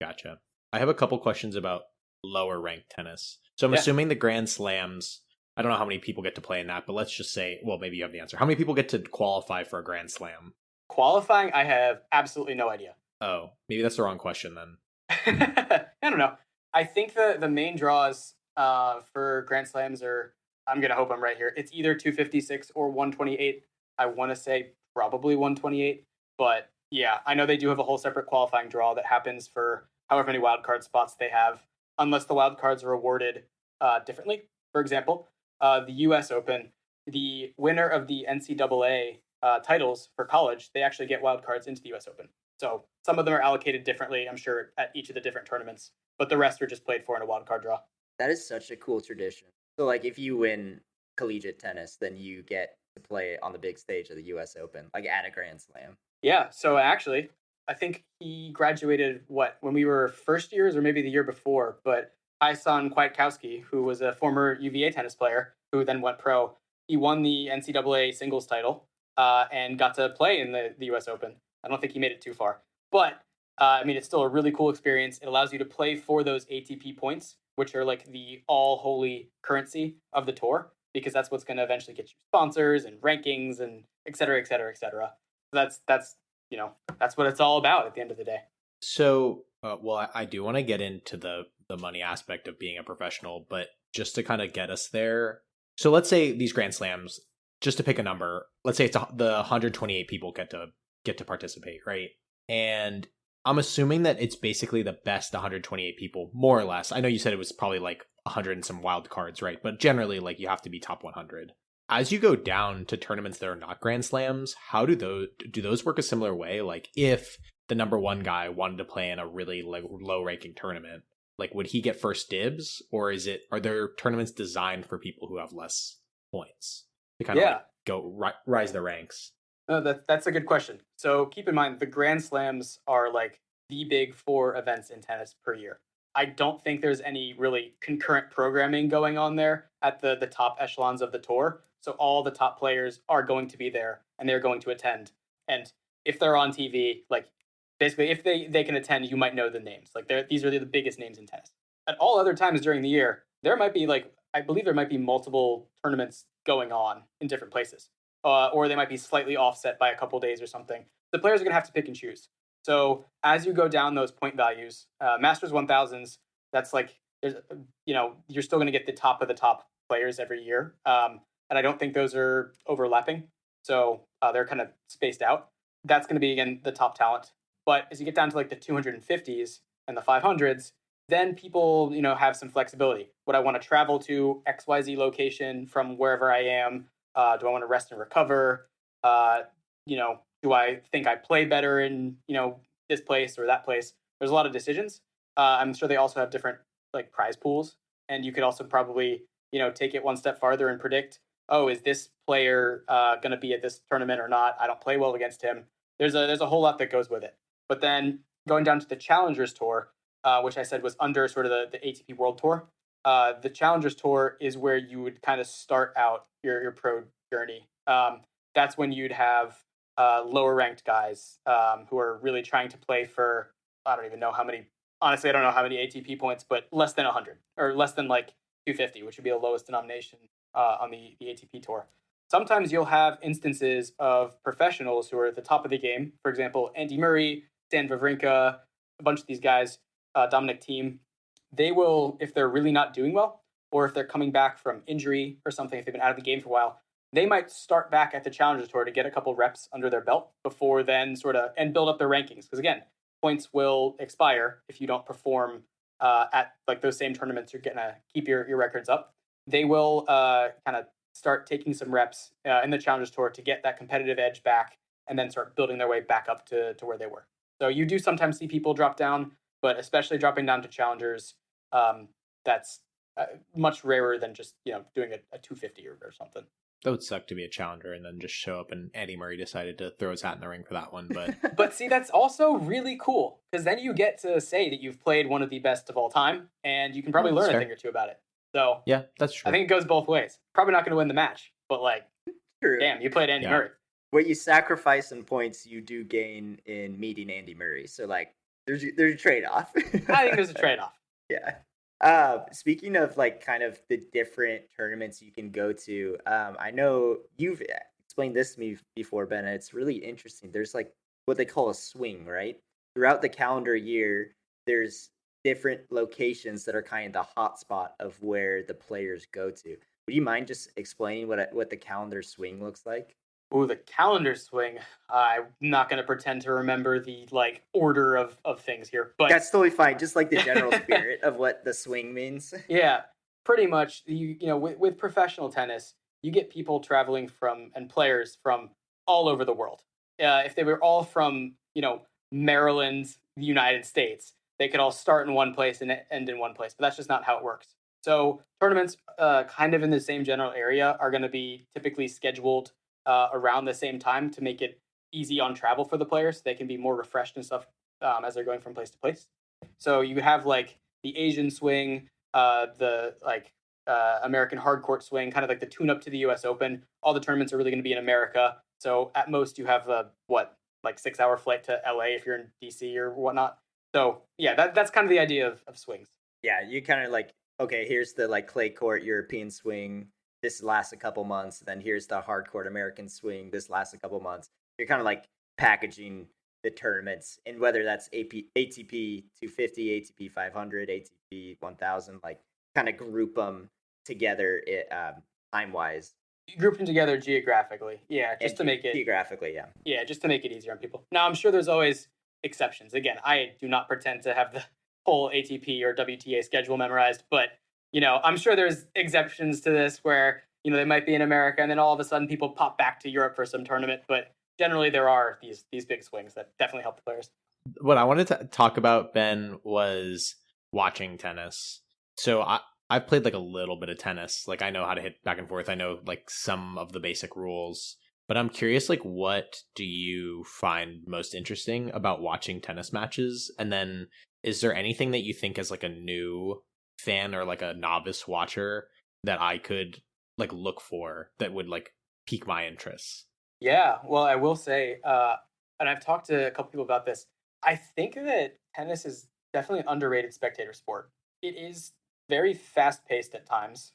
S2: Gotcha. I have a couple questions about lower ranked tennis. So I'm assuming the Grand Slams, I don't know how many people get to play in that, but let's just say, well, maybe you have the answer. How many people get to qualify for a Grand Slam?
S3: Qualifying, I have absolutely no idea.
S2: Oh, maybe that's the wrong question then.
S3: I don't know. I think the main draws for Grand Slams are, I'm going to hope I'm right here, it's either 256 or 128. I want to say probably 128. But yeah, I know they do have a whole separate qualifying draw that happens for however many wildcard spots they have, unless the wildcards are awarded differently. For example, the U.S. Open, the winner of the NCAA titles for college, they actually get wildcards into the U.S. Open. So some of them are allocated differently, I'm sure, at each of the different tournaments, but the rest are just played for in a wildcard draw.
S1: That is such a cool tradition. So, like, if you win collegiate tennis, then you get to play on the big stage of the U.S. Open, like at a Grand Slam.
S3: Yeah, so actually, I think he graduated, when we were first years or maybe the year before, but Isan Kwiatkowski, who was a former UVA tennis player who then went pro, he won the NCAA singles title and got to play in the U.S. Open. I don't think he made it too far. But, it's still a really cool experience. It allows you to play for those ATP points, which are like the all-holy currency of the tour, because that's what's going to eventually get you sponsors and rankings and et cetera, et cetera, et cetera. So that's what it's all about at the end of the day.
S2: So, I do want to get into the money aspect of being a professional, but just to kind of get us there. So let's say these Grand Slams, just to pick a number, let's say it's the 128 people get to participate, right? And I'm assuming that it's basically the best 128 people, more or less. I know you said it was probably like 100 and some wild cards, right? But generally, like, you have to be top 100. As you go down to tournaments that are not Grand Slams, how do those work a similar way? Like, if the number 1 guy wanted to play in a really low ranking tournament, like, would he get first dibs, or are there tournaments designed for people who have less points to kind of go rise the ranks?
S3: No, that's a good question. So keep in mind, the Grand Slams are like the big 4 events in tennis per year. I don't think there's any really concurrent programming going on there at the top echelons of the tour. So all the top players are going to be there and they're going to attend. And if they're on TV, like, basically, if they can attend, you might know the names. Like, these are the biggest names in tennis. At all other times during the year, there might be I believe there might be multiple tournaments going on in different places. Or they might be slightly offset by a couple days or something. The players are going to have to pick and choose. So as you go down those point values, Masters 1000s, that's like, you're still going to get the top of the top players every year. And I don't think those are overlapping. So they're kind of spaced out. That's going to be, again, the top talent. But as you get down to like the 250s and the 500s, then people, have some flexibility. Would I want to travel to XYZ location from wherever I am? Do I want to rest and recover? Do I think I play better in, this place or that place? There's a lot of decisions. I'm sure they also have different like prize pools, and you could also probably, take it one step farther and predict, oh, is this player going to be at this tournament or not? I don't play well against him. There's a whole lot that goes with it. But then going down to the Challengers Tour, which I said was under sort of the ATP World Tour. The Challengers Tour is where you would kind of start out your pro journey. That's when you'd have lower ranked guys who are really trying to play for, I don't even know how many, honestly, I don't know how many ATP points, but less than 100 or less than like 250, which would be the lowest denomination on the ATP Tour. Sometimes you'll have instances of professionals who are at the top of the game. For example, Andy Murray, Stan Wawrinka, a bunch of these guys, Dominic Thiem. They will, if they're really not doing well, or if they're coming back from injury or something, if they've been out of the game for a while, they might start back at the Challengers Tour to get a couple reps under their belt before then and build up their rankings. Because again, points will expire if you don't perform at like those same tournaments. You're gonna keep your records up. They will kind of start taking some reps in the Challengers Tour to get that competitive edge back, and then start building their way back up to where they were. So you do sometimes see people drop down, but especially dropping down to Challengers, that's much rarer than just doing a 250 or something.
S2: That would suck to be a challenger and then just show up and Andy Murray decided to throw his hat in the ring for that one. But
S3: But see, that's also really cool because then you get to say that you've played one of the best of all time, and you can probably learn a thing or two about it. So
S2: yeah, that's true.
S3: I think it goes both ways. Probably not going to win the match, but like,
S1: True.
S3: damn, you played Andy Murray.
S1: What you sacrifice in points, you do gain in meeting Andy Murray. So like, there's a trade off.
S3: I think there's a trade off.
S1: Yeah. Speaking of like kind of the different tournaments you can go to, I know you've explained this to me before, Ben, and it's really interesting. There's like what they call a swing, right? Throughout the calendar year, there's different locations that are kind of the hotspot of where the players go to. Would you mind just explaining what the calendar swing looks like?
S3: Ooh, the calendar swing. I'm not going to pretend to remember the like order of things here, but
S1: that's totally fine. Just like the general spirit of what the swing means.
S3: Yeah, pretty much. With professional tennis, you get people traveling from and players from all over the world. If they were all from Maryland, the United States, they could all start in one place and end in one place. But that's just not how it works. So tournaments, kind of in the same general area, are going to be typically scheduled around the same time to make it easy on travel for the players. They can be more refreshed and stuff as they're going from place to place. So you have like the Asian swing, the American hard court swing, kind of like the tune up to the US Open. All the tournaments are really going to be in America. So at most you have a 6-hour flight to LA if you're in DC or whatnot. So yeah, that's kind of the idea of swings.
S1: Yeah, you kind of like, okay, here's the like clay court European swing. This lasts a couple months. Then here's the hardcourt American swing. This lasts a couple months. You're kind of like packaging the tournaments, and whether that's ATP 250, ATP 500, ATP 1000, like kind of group them together time wise.
S3: You group them together geographically, yeah, just to make it
S1: geographically,
S3: yeah, just to make it easier on people. Now, I'm sure there's always exceptions. Again, I do not pretend to have the whole ATP or WTA schedule memorized, but I'm sure there's exceptions to this where, they might be in America and then all of a sudden people pop back to Europe for some tournament. But generally there are these big swings that definitely help the players.
S2: What I wanted to talk about, Ben, was watching tennis. So I've played like a little bit of tennis. Like I know how to hit back and forth. I know like some of the basic rules. But I'm curious, like, what do you find most interesting about watching tennis matches? And then is there anything that you think as like a new fan or like a novice watcher that I could like look for that would like pique my interest?
S3: Yeah, well, I will say, and I've talked to a couple people about this, I think that tennis is definitely an underrated spectator sport. It is very fast-paced at times,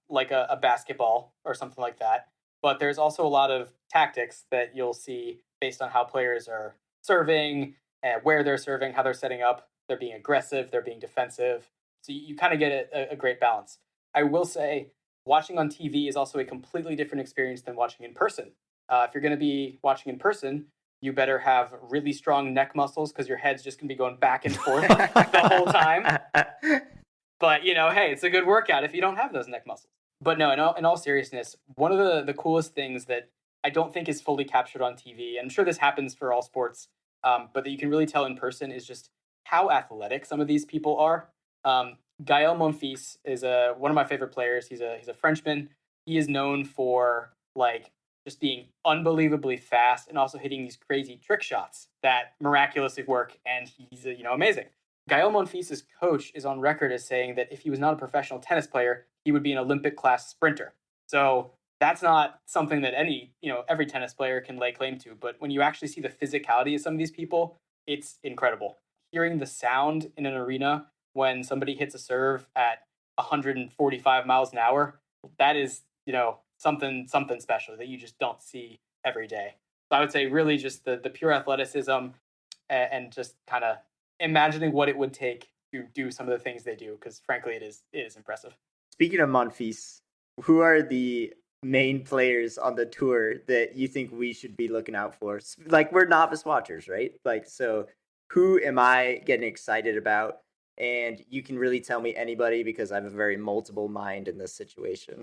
S3: like a basketball or something like that. But there's also a lot of tactics that you'll see based on how players are serving, where they're serving, how they're setting up. They're being aggressive, they're being defensive. So you kind of get a great balance. I will say, watching on TV is also a completely different experience than watching in person. If you're going to be watching in person, you better have really strong neck muscles because your head's just going to be going back and forth the whole time. But, hey, it's a good workout if you don't have those neck muscles. But no, in all seriousness, one of the coolest things that I don't think is fully captured on TV, and I'm sure this happens for all sports, but that you can really tell in person is just how athletic some of these people are. Gael Monfils is one of my favorite players. He's a Frenchman. He is known for like just being unbelievably fast and also hitting these crazy trick shots that miraculously work. And he's amazing. Gael Monfils' coach is on record as saying that if he was not a professional tennis player, he would be an Olympic class sprinter. So that's not something that every tennis player can lay claim to. But when you actually see the physicality of some of these people, it's incredible. Hearing the sound in an arena when somebody hits a serve at 145 miles an hour, that is, something special that you just don't see every day. So I would say really just the pure athleticism and just kind of imagining what it would take to do some of the things they do, because frankly, it is impressive.
S1: Speaking of Monfils, who are the main players on the tour that you think we should be looking out for? Like, we're novice watchers, right? Like, so who am I getting excited about? And you can really tell me anybody because I have a very multiple mind in this situation.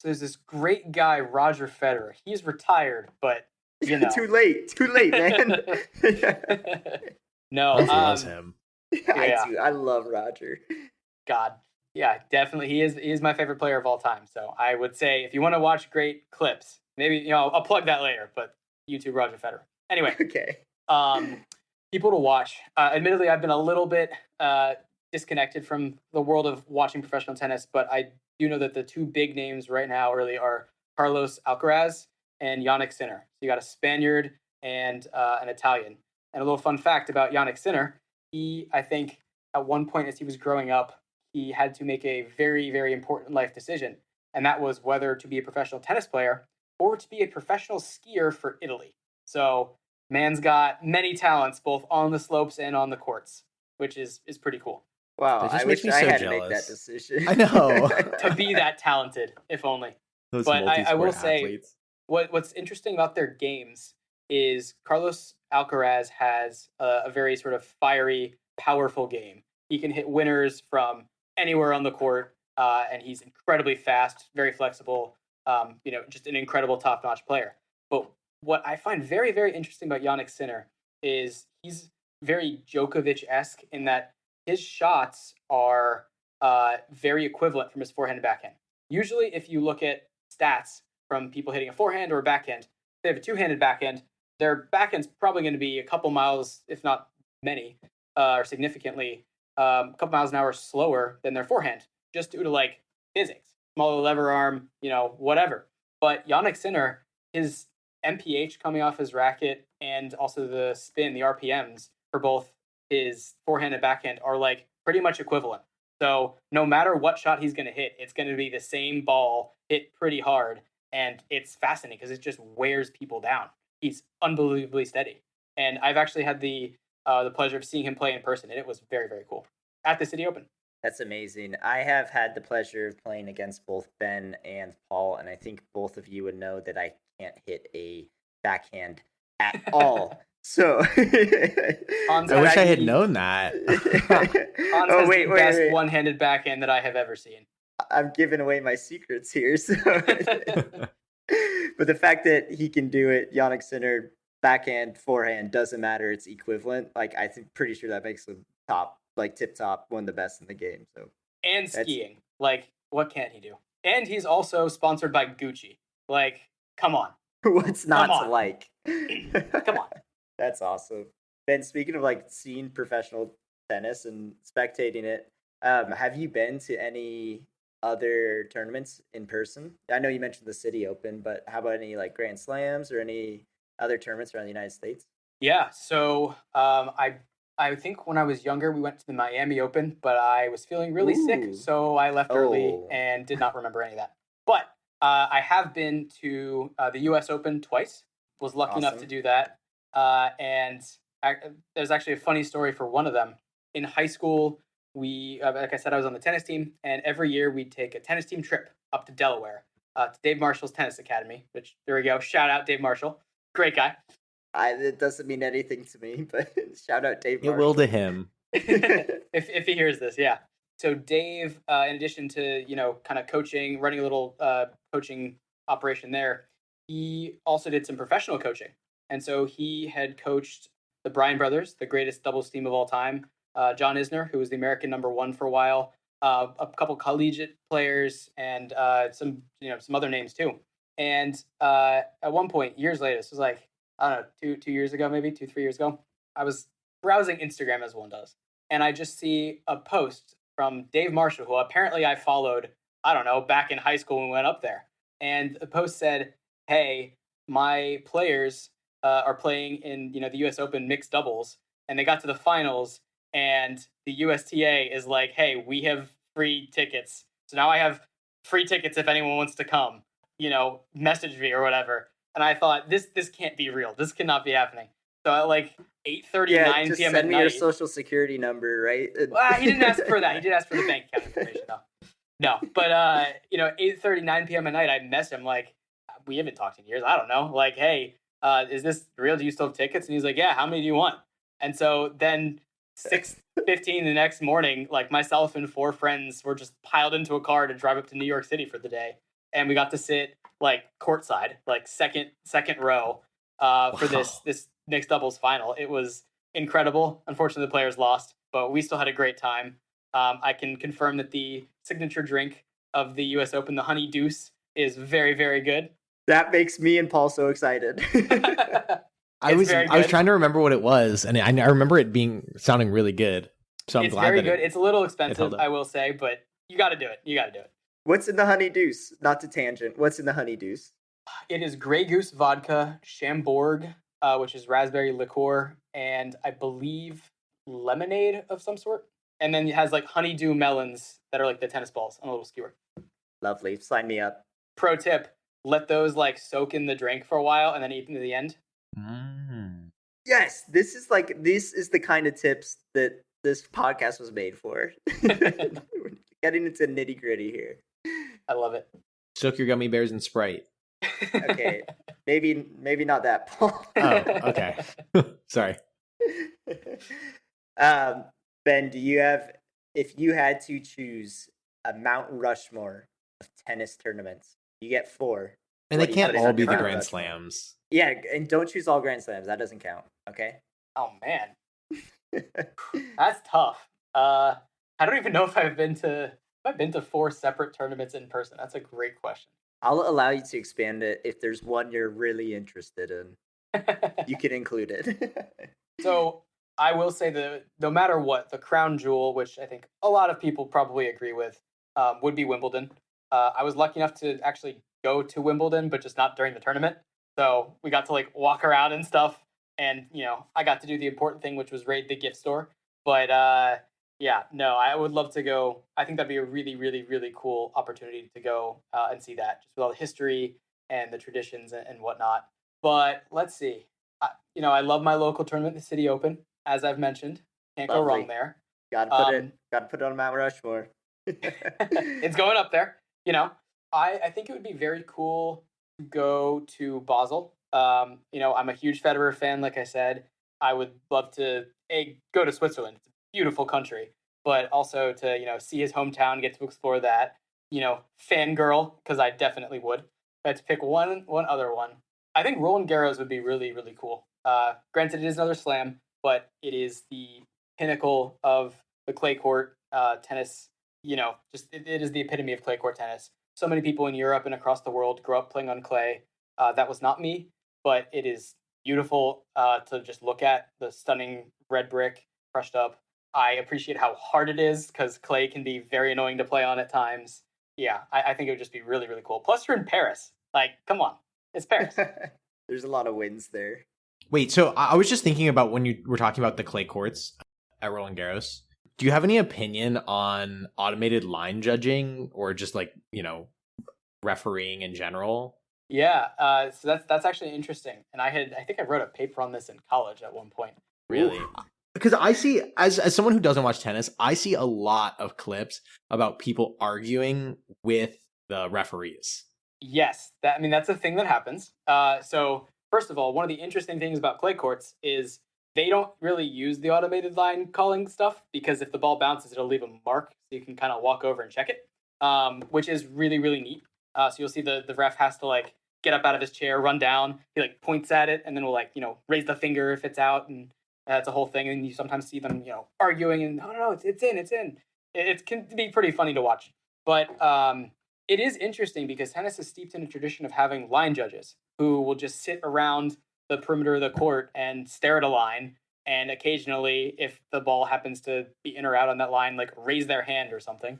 S3: So there's this great guy, Roger Federer. He's retired, but you know.
S1: Too late, man.
S3: No,
S2: Everyone loves him.
S1: I do. I love Roger.
S3: God, yeah, definitely. He is my favorite player of all time. So I would say if you want to watch great clips, maybe I'll plug that later. But YouTube Roger Federer. Anyway,
S1: Okay.
S3: People to watch. Admittedly, I've been a little bit disconnected from the world of watching professional tennis, but I do know that the two big names right now really are Carlos Alcaraz and Jannik Sinner. So you got a Spaniard and an Italian. And a little fun fact about Jannik Sinner, he, I think, at one point as he was growing up, he had to make a very, very important life decision. And that was whether to be a professional tennis player or to be a professional skier for Italy. So man's got many talents, both on the slopes and on the courts, which is pretty cool.
S1: Wow,
S2: That just
S1: I
S2: makes
S1: wish
S2: me
S1: I
S2: so
S1: had to make that
S2: jealous.
S1: decision.
S2: I know.
S3: To be that talented, if only.
S2: Those
S3: But I will
S2: multi-sport
S3: say,
S2: athletes.
S3: what's interesting about their games is Carlos Alcaraz has a very sort of fiery, powerful game. He can hit winners from anywhere on the court, and he's incredibly fast, very flexible, just an incredible top-notch player. But what I find very, very interesting about Jannik Sinner is he's very Djokovic-esque in that his shots are very equivalent from his forehand and backhand. Usually, if you look at stats from people hitting a forehand or a backhand, they have a two-handed backhand. Their backhand's probably going to be a couple miles, if not many, or significantly, a couple miles an hour slower than their forehand, just due to like physics, smaller lever arm, whatever. But Jannik Sinner, his MPH coming off his racket and also the spin, the RPMs for both his forehand and backhand are like pretty much equivalent. So no matter what shot he's going to hit, it's going to be the same ball hit pretty hard. And it's fascinating because it just wears people down. He's unbelievably steady. And I've actually had the pleasure of seeing him play in person, and it was very, very cool at the City Open.
S1: That's amazing. I have had the pleasure of playing against both Ben and Paul, and I think both of you would know that I can't hit a backhand at all. So
S2: I wish I had known that.
S3: Hans has the best one-handed backhand that I have ever seen.
S1: I'm giving away my secrets here. So. But the fact that he can do it, Jannik Sinner, backhand, forehand, doesn't matter. It's equivalent. Like, I think pretty sure that makes him top, like tip top, one of the best in the game. So
S3: and skiing. Like, what can't he do? And he's also sponsored by Gucci. Like, come on.
S1: What's not to like?
S3: Come on.
S1: That's awesome. Ben, speaking of like seeing professional tennis and spectating it, have you been to any other tournaments in person? I know you mentioned the City Open, but how about any like Grand Slams or any other tournaments around the United States?
S3: Yeah, so I think when I was younger, we went to the Miami Open, but I was feeling really sick, so I left early and did not remember any of that. But I have been to the U.S. Open twice. Was lucky enough to do that. And there's actually a funny story for one of them. In high school, we, like I said, I was on the tennis team, and every year we'd take a tennis team trip up to Delaware, to Dave Marshall's Tennis Academy, which, there we go, shout out Dave Marshall. Great guy.
S1: It doesn't mean anything to me, but shout out Dave Marshall.
S2: It will to him.
S3: if he hears this, yeah. So Dave, in addition to, kind of coaching, running a little coaching operation there, he also did some professional coaching. And so he had coached the Bryan brothers, the greatest doubles team of all time, John Isner, who was the American #1 for a while, a couple collegiate players, and some other names too. And at one point, years later, this was like, I don't know, 2 years ago, maybe 3 years ago, I was browsing Instagram as one does. And I just see a post from Dave Marshall, who apparently I followed, I don't know, back in high school when we went up there. And the post said, hey, my players are playing in, the U.S. Open mixed doubles, and they got to the finals, and the USTA is like, hey, we have free tickets. So now I have free tickets if anyone wants to come, message me or whatever. And I thought, this can't be real. This cannot be happening. So at like 8:39 p.m. at night.
S1: Send me your social security number, right?
S3: Well, he didn't ask for that. He did ask for the bank account information, though. No, but 8:30, 9 p.m. at night, I messaged him like, we haven't talked in years. I don't know. Like, hey, is this real? Do you still have tickets? And he's like, yeah. How many do you want? And so then 6:15 the next morning, like myself and 4 friends were just piled into a car to drive up to New York City for the day, and we got to sit like courtside, like second row, for this mixed doubles final. It was incredible. Unfortunately, the players lost, but we still had a great time. I can confirm that the signature drink of the U.S. Open, the Honey Deuce, is very, very good.
S1: That makes me and Paul so excited.
S2: I was trying to remember what it was, and I remember it sounding really good. So I'm
S3: it's
S2: glad
S3: very
S2: that
S3: good. It's a little expensive,
S2: held up.
S3: I will say, but you got to do it. You got to do it.
S1: What's in the Honey Deuce? Not to tangent. What's in the Honey Deuce?
S3: It is Grey Goose vodka, Chambord, which is raspberry liqueur, and I believe lemonade of some sort. And then it has like honeydew melons that are like the tennis balls on a little skewer.
S1: Lovely. Sign me up.
S3: Pro tip: let those like soak in the drink for a while, and then eat them to the end.
S1: Yes, this is the kind of tips that this podcast was made for. We're getting into nitty gritty here.
S3: I love it.
S2: Soak your gummy bears in Sprite.
S1: Okay, maybe not that, Paul.
S2: Oh, okay. Sorry.
S1: Ben, do you have? If you had to choose a Mount Rushmore of tennis tournaments, you get 4.
S2: And
S1: What
S2: they
S1: do you
S2: can't
S1: put in
S2: all
S1: on
S2: be
S1: your
S2: the
S1: Mount
S2: Grand
S1: Rushmore?
S2: Slams.
S1: Yeah, and don't choose all Grand Slams. That doesn't count. Okay.
S3: Oh man, that's tough. I don't even know if I've been to 4 separate tournaments in person. That's a great question.
S1: I'll allow you to expand it if there's one you're really interested in. You can include it.
S3: So I will say that no matter what, the crown jewel, which I think a lot of people probably agree with, would be Wimbledon. I was lucky enough to actually go to Wimbledon, but just not during the tournament. So we got to like walk around and stuff, and I got to do the important thing, which was raid the gift store. But yeah, no, I would love to go. I think that'd be a really, really, really cool opportunity to go and see that, just with all the history and the traditions and whatnot. But let's see. I love my local tournament, the City Open, as I've mentioned. Can't go
S1: Lovely.
S3: wrong there.
S1: Gotta put it on Mount Rushmore.
S3: It's going up there. I think it would be very cool to go to Basel. I'm a huge Federer fan, like I said. I would love to go to Switzerland. It's a beautiful country, but also to see his hometown, get to explore that. Fangirl, because I definitely would. If I had to pick one other one, I think Roland Garros would be really, really cool. Granted, it is another slam, but it is the pinnacle of the clay court tennis. It is the epitome of clay court tennis. So many people in Europe and across the world grow up playing on clay. That was not me, but it is beautiful to just look at, the stunning red brick crushed up. I appreciate how hard it is because clay can be very annoying to play on at times. Yeah, I think it would just be really, really cool. Plus, you're in Paris. Like, come on. It's Paris.
S1: There's a lot of wins there.
S2: Wait, so I was just thinking about when you were talking about the clay courts at Roland Garros. Do you have any opinion on automated line judging or just refereeing in general?
S3: Yeah, so that's actually interesting. And I think I wrote a paper on this in college at one point.
S2: Really? Because I see, as someone who doesn't watch tennis, I see a lot of clips about people arguing with the referees.
S3: Yes, that's a thing that happens. So first of all, one of the interesting things about clay courts is they don't really use the automated line calling stuff because if the ball bounces, it'll leave a mark, so you can kind of walk over and check it, which is really, really neat. So you'll see the ref has to get up out of his chair, run down. He points at it, and then will raise the finger if it's out, and that's a whole thing. And you sometimes see them arguing and no, it's in. It can be pretty funny to watch, but it is interesting because tennis is steeped in a tradition of having line judges who will just sit around the perimeter of the court and stare at a line, and occasionally, if the ball happens to be in or out on that line, raise their hand or something.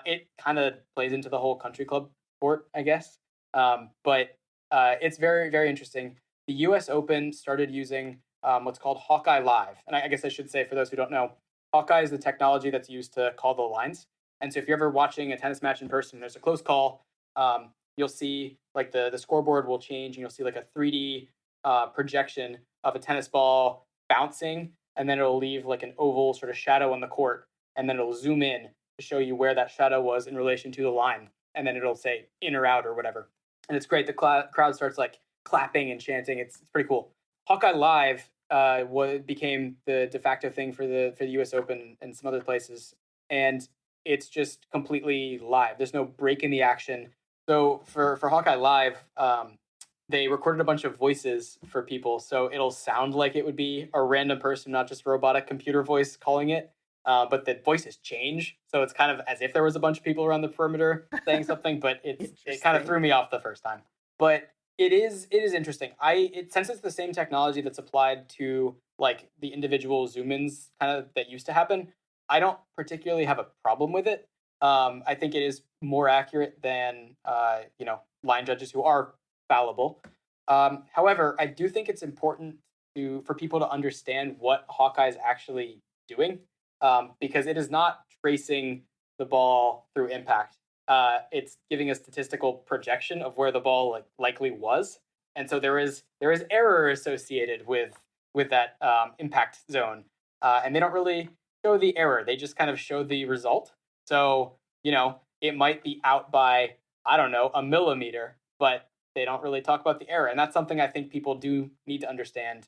S3: It kind of plays into the whole country club sport, I guess. But it's very, very interesting. The U.S. Open started using what's called Hawkeye Live. And I guess I should say, for those who don't know, Hawkeye is the technology that's used to call the lines. And so if you're ever watching a tennis match in person, there's a close call, you'll see the scoreboard will change, and you'll see a 3D projection of a tennis ball bouncing, and then it'll leave an oval sort of shadow on the court, and then it'll zoom in to to show you where that shadow was in relation to the line, and then it'll say in or out or whatever. And it's great. The crowd starts like clapping and chanting. It's pretty cool. Hawkeye Live became the de facto thing for the U.S. Open and some other places, and it's just completely live. There's no break in the action. So for Hawkeye Live, they recorded a bunch of voices for people, so it'll sound like it would be a random person, not just a robotic computer voice calling it. But the voices change, so it's kind of as if there was a bunch of people around the perimeter saying something. But it kind of threw me off the first time. But it is interesting. Since it's the same technology that's applied to like the individual zoom-ins kind of that used to happen, I don't particularly have a problem with it. I think it is more accurate than line judges who are fallible. However, I do think it's important for people to understand what Hawkeye is actually doing, because it is not tracing the ball through impact. It's giving a statistical projection of where the ball likely was, and so there is error associated with that impact zone, and they don't really show the error. They just kind of show the result. So it might be out by, I don't know, a millimeter, but they don't really talk about the error, and that's something I think people do need to understand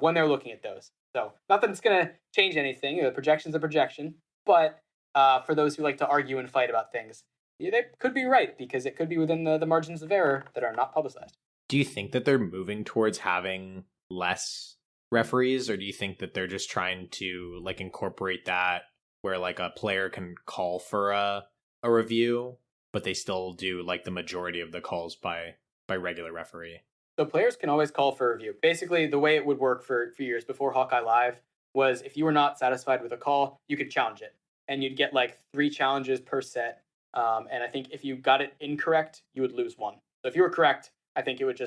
S3: when they're looking at those. So not that it's going to change anything. The projection's a projection, but for those who like to argue and fight about things, they could be right because it could be within the margins of error that are not publicized.
S2: Do you think that they're moving towards having less referees, or do you think that they're just trying to like incorporate that where like a player can call for a review, but they still do like the majority of the calls by regular referee?
S3: So players can always call for a review. Basically, the way it would work for years before Hawkeye Live was if you were not satisfied with a call, you could challenge it, and you'd get like 3 challenges per set. And I think if you got it incorrect, you would lose 1. So if you were correct, I think it would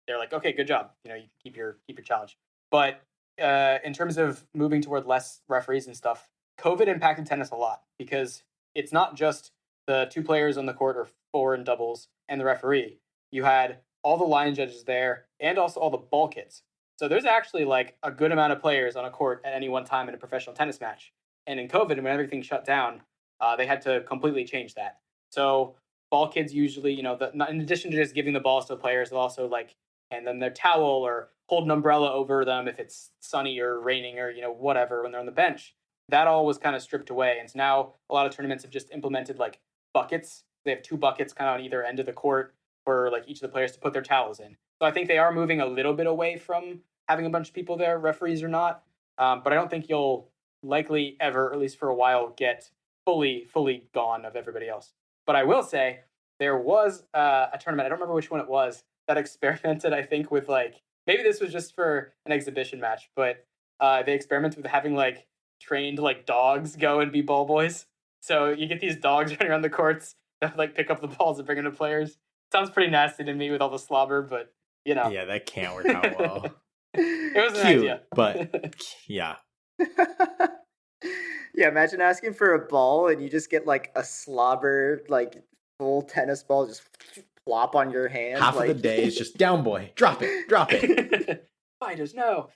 S3: they're like, okay, good job. You can keep your challenge. But in terms of moving toward less referees and stuff, COVID impacted tennis a lot because it's not just the 2 players on the court or 4 in doubles and the referee. You had all the line judges there and also all the ball kids. So there's actually like a good amount of players on a court at any one time in a professional tennis match. And in COVID, when everything shut down, they had to completely change that. So ball kids usually, in addition to just giving the balls to the players, they'll also like hand them their towel or hold an umbrella over them if it's sunny or raining or whatever when they're on the bench. That all was kind of stripped away, and so now a lot of tournaments have just implemented like buckets. They have 2 buckets kind of on either end of the court for like each of the players to put their towels in. So I think they are moving a little bit away from having a bunch of people there, referees or not. But I don't think you'll likely ever, or at least for a while, get fully gone of everybody else. But I will say there was a tournament, I don't remember which one it was, that experimented, I think, with like, maybe this was just for an exhibition match, but they experimented with having like trained like dogs go and be ball boys. So you get these dogs running around the courts that like pick up the balls and bring them to players. Sounds pretty nasty to me with all the slobber, but
S2: Yeah, that can't work out well.
S3: It was an
S2: Cute,
S3: idea.
S2: But yeah.
S1: Yeah, imagine asking for a ball and you just get like a slobber, like full tennis ball just plop on your hand.
S2: Half of the day is just down boy, drop it.
S3: Fighters, no.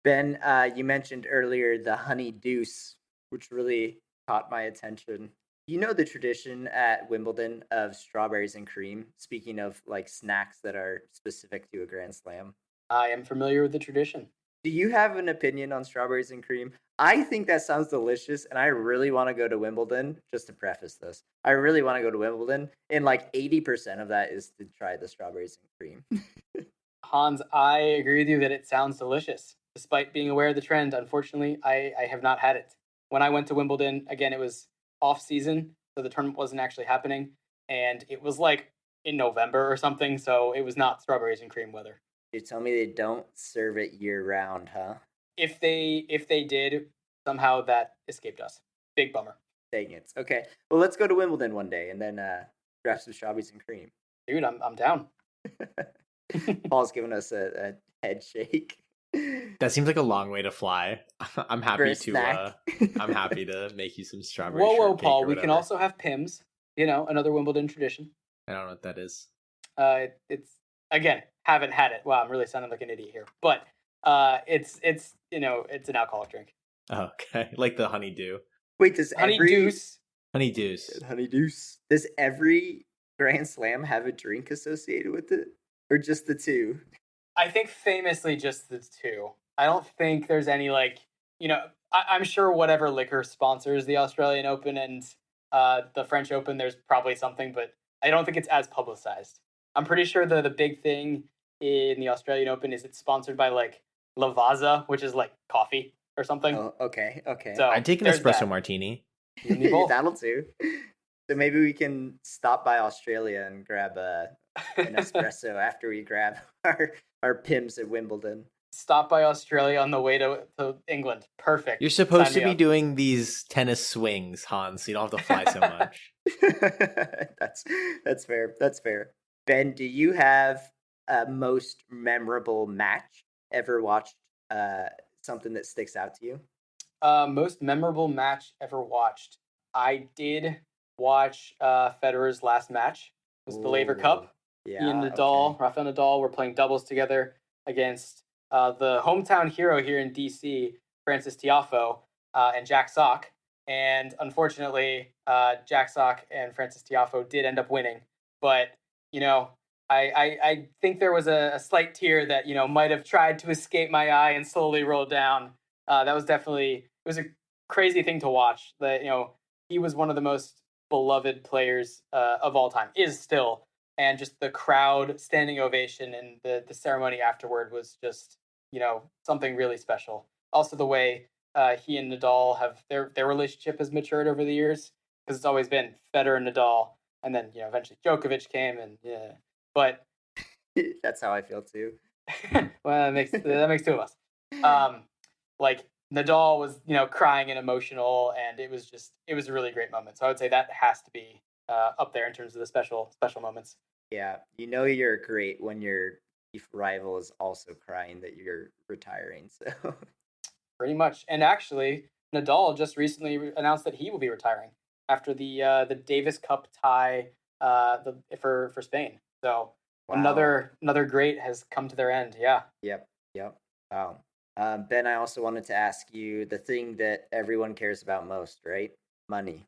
S1: Ben, you mentioned earlier the honey deuce, which really caught my attention. You know the tradition at Wimbledon of strawberries and cream, speaking of like snacks that are specific to a Grand Slam.
S3: I am familiar with the tradition.
S1: Do you have an opinion on strawberries and cream? I think that sounds delicious, and I really want to go to Wimbledon. Just to preface this, I really want to go to Wimbledon, and like 80% of that is to try the strawberries and cream.
S3: Hans, I agree with you that it sounds delicious. Despite being aware of the trend, unfortunately, I have not had it. When I went to Wimbledon, again, it was off season, so the tournament wasn't actually happening, and it was like in November or something, so it was not strawberries and cream weather.
S1: You tell me they don't serve it year round, huh?
S3: If they did, somehow that escaped us. Big bummer.
S1: Dang it. Okay, well, let's go to Wimbledon one day and then grab some strawberries and cream.
S3: Dude, I'm down.
S1: Paul's giving us a head shake.
S2: That seems like a long way to fly. I'm happy
S1: snack.
S2: I'm happy to make you some strawberry.
S3: Whoa, Paul. We can also have Pims. Another Wimbledon tradition.
S2: I don't know what that is.
S3: It's again, haven't had it. Wow, I'm really sounding like an idiot here. But it's an alcoholic drink.
S2: Oh, okay, like the honeydew,
S1: Wait, does
S3: Honey
S1: every
S3: Deuce.
S2: honeydews.
S1: Honey Deuce, does every Grand Slam have a drink associated with it, or just the two?
S3: I think famously just the two. I don't think there's any like, I'm sure whatever liquor sponsors the Australian Open and the French Open, there's probably something, but I don't think it's as publicized. I'm pretty sure the big thing in the Australian Open is it's sponsored by like Lavazza, which is like coffee or something.
S1: Oh, okay, okay.
S3: So
S2: I'd take an
S3: there's
S2: espresso
S3: that.
S2: martini.
S3: You and me both.
S1: That'll do. So maybe we can stop by Australia and grab an espresso after we grab our Pims at Wimbledon.
S3: Stop by Australia on the way to England. Perfect.
S2: You're supposed
S3: Sign
S2: to
S3: me
S2: be
S3: up.
S2: doing these tennis swings, Hans, so you don't have to fly so much.
S1: That's fair. That's fair. Ben, do you have a most memorable match ever watched? Something that sticks out to you?
S3: Most memorable match ever watched. I did watch Federer's last match. It was the Laver
S1: Ooh,
S3: Cup.
S1: yeah.
S3: He and Nadal,
S1: Okay.
S3: Rafael Nadal, were playing doubles together against the hometown hero here in DC, Francis Tiafoe, and Jack Sock. And unfortunately, Jack Sock and Francis Tiafoe did end up winning. But, you know, I think there was a slight tear that, might have tried to escape my eye and slowly roll down. That was definitely, it was a crazy thing to watch. That, he was one of the most beloved players of all time, is still. And just the crowd standing ovation and the ceremony afterward was just, something really special. Also, the way he and Nadal have their relationship has matured over the years, because it's always been Federer and Nadal, and then eventually Djokovic came, and yeah, but
S1: That's how I feel too.
S3: well, that makes two of us. Like Nadal was crying and emotional, and it was a really great moment. So I would say that has to be up there in terms of the special moments.
S1: Yeah, you know you're great when your chief rival is also crying that you're retiring. So
S3: Pretty much. And actually, Nadal just recently announced that he will be retiring after the Davis Cup tie for Spain. So
S1: wow.
S3: another great has come to their end. Yeah.
S1: Yep. Yep. Wow. Ben, I also wanted to ask you the thing that everyone cares about most, right? Money.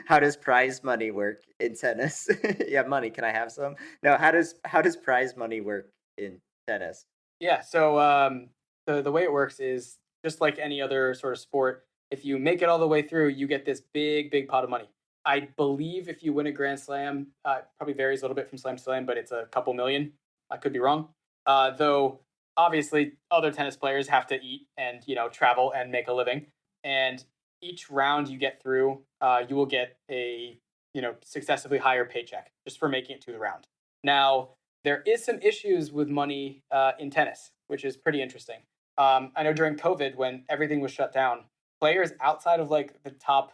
S1: How does prize money work in tennis? Yeah, money. Can I have some? No, how does prize money work in tennis?
S3: Yeah. So the way it works is just like any other sort of sport. If you make it all the way through, you get this big pot of money. I believe if you win a Grand Slam, probably varies a little bit from slam to slam, but it's a couple million. I could be wrong. Though obviously other tennis players have to eat and travel and make a living. And each round you get through, you will get a successively higher paycheck just for making it to the round. Now there is some issues with money in tennis, which is pretty interesting. I know during COVID, when everything was shut down, players outside of like the top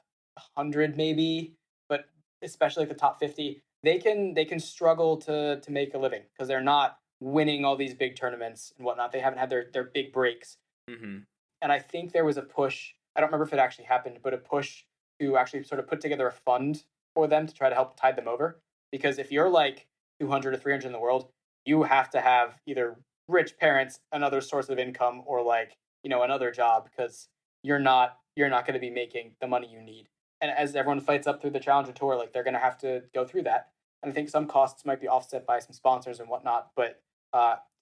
S3: 100 maybe, but especially like the top 50, they can struggle to make a living because they're not winning all these big tournaments and whatnot. They haven't had their big breaks.
S1: Mm-hmm.
S3: And I think there was a push. I don't remember if it actually happened, but a push to actually sort of put together a fund for them to try to help tide them over. Because if you're like 200 or 300 in the world, you have to have either rich parents, another source of income, or like another job, because you're not going to be making the money you need. And as everyone fights up through the Challenger Tour, like they're going to have to go through that. And I think some costs might be offset by some sponsors and whatnot. But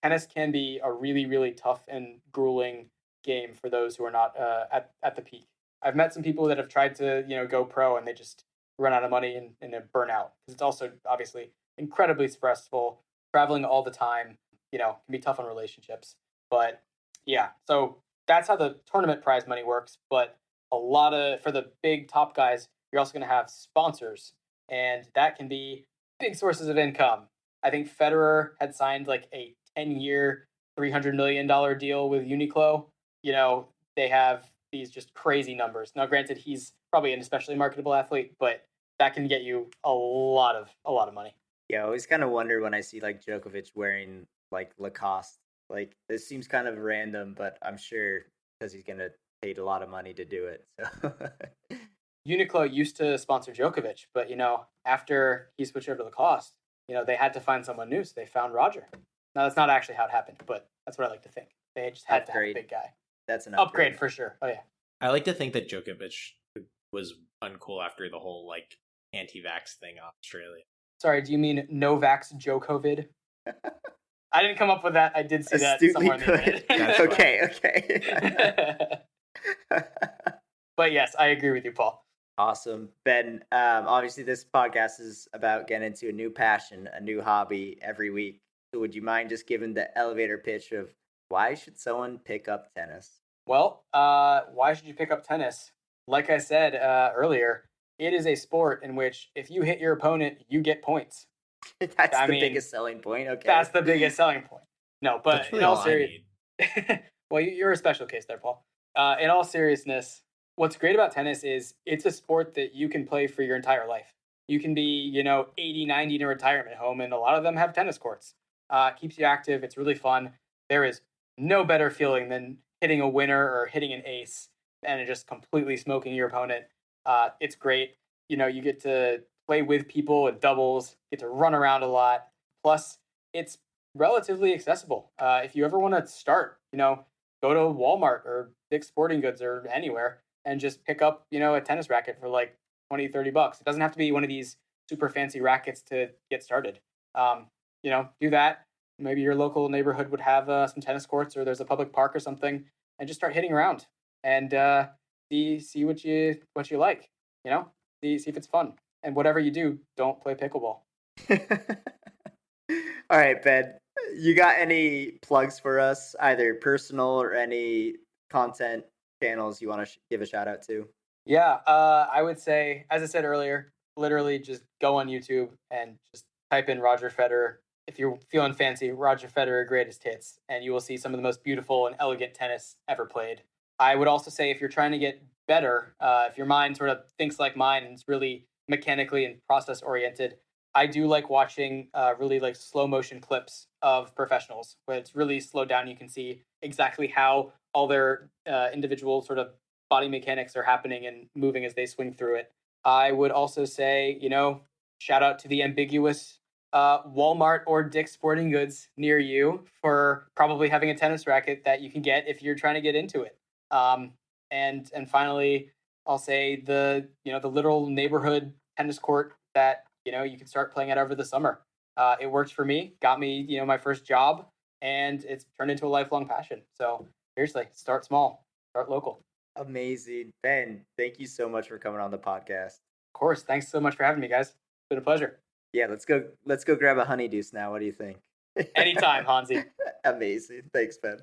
S3: tennis can be a really tough and grueling game for those who are not at the peak. I've met some people that have tried to go pro, and they just run out of money and burn out, because it's also obviously incredibly stressful, traveling all the time. Can be tough on relationships. But yeah, so that's how the tournament prize money works. But a lot of, for the big top guys, you're also going to have sponsors, and that can be big sources of income. I think Federer had signed like a 10-year, $300 million deal with Uniqlo. They have these just crazy numbers. Now, granted, he's probably an especially marketable athlete, but that can get you a lot of money.
S1: Yeah, I always kind of wonder when I see like Djokovic wearing like Lacoste. Like this seems kind of random, but I'm sure because he's gonna paid a lot of money to do it. So
S3: Uniqlo used to sponsor Djokovic, but after he switched over to Lacoste, they had to find someone new, so they found Roger. Now that's not actually how it happened, but that's what I like to think. They just had to have a
S1: upgrade.
S3: big guy.
S1: That's an
S3: Upgrade for sure. Oh yeah.
S2: I like to think that Djokovic was uncool after the whole like anti-vax thing in Australia.
S3: Sorry, do you mean Novax Djokovid? I didn't come up with that. I did see that
S1: Astutely
S3: somewhere on the
S1: put.
S3: internet.
S1: Okay.
S3: But yes, I agree with you, Paul.
S1: Awesome. Ben, obviously this podcast is about getting into a new passion, a new hobby every week. So would you mind just giving the elevator pitch of why should someone pick up tennis?
S3: Well, why should you pick up tennis? Like I said earlier, it is a sport in which if you hit your opponent, you get points.
S1: That's the biggest selling point. Okay.
S3: That's the biggest selling point. No, but
S2: That's really
S3: in all
S2: all I
S3: serious, well, you're a special case there, Paul. In all seriousness, what's great about tennis is it's a sport that you can play for your entire life. You can be, 80, 90 in a retirement home, and a lot of them have tennis courts. Keeps you active. It's really fun. There is no better feeling than hitting a winner or hitting an ace and just completely smoking your opponent. It's great. You get to play with people at doubles, get to run around a lot. Plus, it's relatively accessible. If you ever want to start, go to Walmart or Dick's Sporting Goods or anywhere and just pick up, a tennis racket for like $20-$30. It doesn't have to be one of these super fancy rackets to get started. Do that. Maybe your local neighborhood would have some tennis courts, or there's a public park or something, and just start hitting around and see what you like. See if it's fun. And whatever you do, don't play pickleball.
S1: All right, Ben. You got any plugs for us, either personal or any content channels you want to give a shout out to?
S3: Yeah, I would say, as I said earlier, literally just go on YouTube and just type in Roger Federer. If you're feeling fancy, Roger Federer greatest hits, and you will see some of the most beautiful and elegant tennis ever played. I would also say if you're trying to get better, if your mind sort of thinks like mine and it's really mechanically and process oriented, I do like watching really like slow motion clips of professionals where it's really slowed down. You can see exactly how all their individual sort of body mechanics are happening and moving as they swing through it. I would also say, shout out to the ambiguous Walmart or Dick's Sporting Goods near you for probably having a tennis racket that you can get if you're trying to get into it. And finally, I'll say the literal neighborhood tennis court that you can start playing at over the summer. It worked for me, got me my first job, and it's turned into a lifelong passion. So seriously, start small, start local.
S1: Amazing. Ben, thank you so much for coming on the podcast.
S3: Of course, thanks so much for having me, guys. It's been a pleasure.
S1: Yeah, let's go grab a honey deuce now. What do you think?
S3: Anytime, Hansi.
S1: Amazing. Thanks, Ben.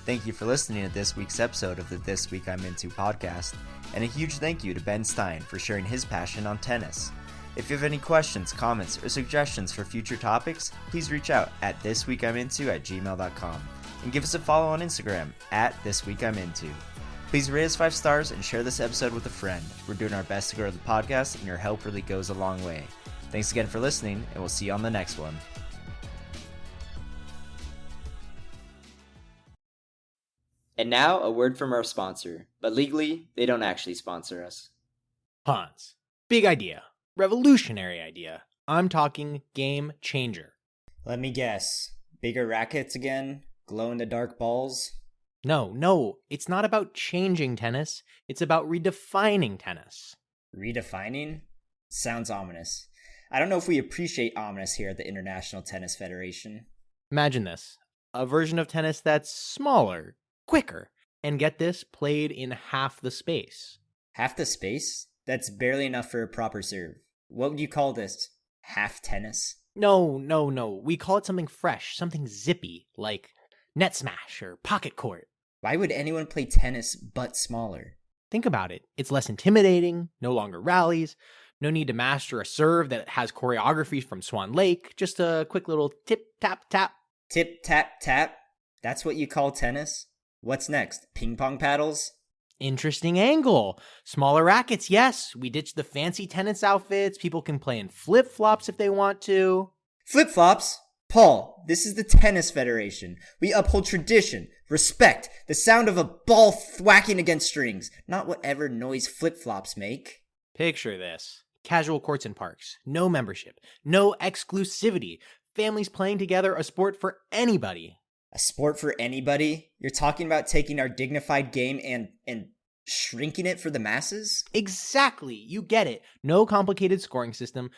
S1: Thank you for listening to this week's episode of the This Week I'm Into podcast, and a huge thank you to Ben Stein for sharing his passion on tennis. If you have any questions, comments, or suggestions for future topics, please reach out at thisweekiminto@gmail.com and give us a follow on Instagram at thisweekiminto. Please rate us 5 stars and share this episode with a friend. We're doing our best to grow the podcast, and your help really goes a long way. Thanks again for listening, and we'll see you on the next one. And now, a word from our sponsor, but legally, they don't actually sponsor us.
S2: Hans, big idea. Revolutionary idea. I'm talking game changer.
S1: Let me guess. Bigger rackets again? Glow-in-the-dark balls?
S2: No, it's not about changing tennis. It's about redefining tennis.
S1: Redefining? Sounds ominous. I don't know if we appreciate ominous here at the International Tennis Federation.
S2: Imagine this. A version of tennis that's smaller, quicker, and get this, played in half the space.
S1: Half the space? That's barely enough for a proper serve. What would you call this? Half tennis?
S2: No. We call it something fresh, something zippy, like net smash or pocket court.
S1: Why would anyone play tennis but smaller?
S2: Think about it. It's less intimidating, no longer rallies, no need to master a serve that has choreography from Swan Lake, just a quick little tip-tap-tap.
S1: Tip-tap-tap? That's what you call tennis? What's next? Ping pong paddles?
S2: Interesting angle. Smaller rackets, yes. We ditched the fancy tennis outfits. People can play in flip-flops if they want to.
S1: Flip-flops? Paul, this is the Tennis Federation. We uphold tradition, respect, the sound of a ball thwacking against strings, not whatever noise flip-flops make.
S2: Picture this. Casual courts and parks. No membership. No exclusivity. Families playing together, a sport for anybody.
S4: A sport for anybody? You're talking about taking our dignified game and shrinking it for the masses?
S2: Exactly. You get it. No complicated scoring system,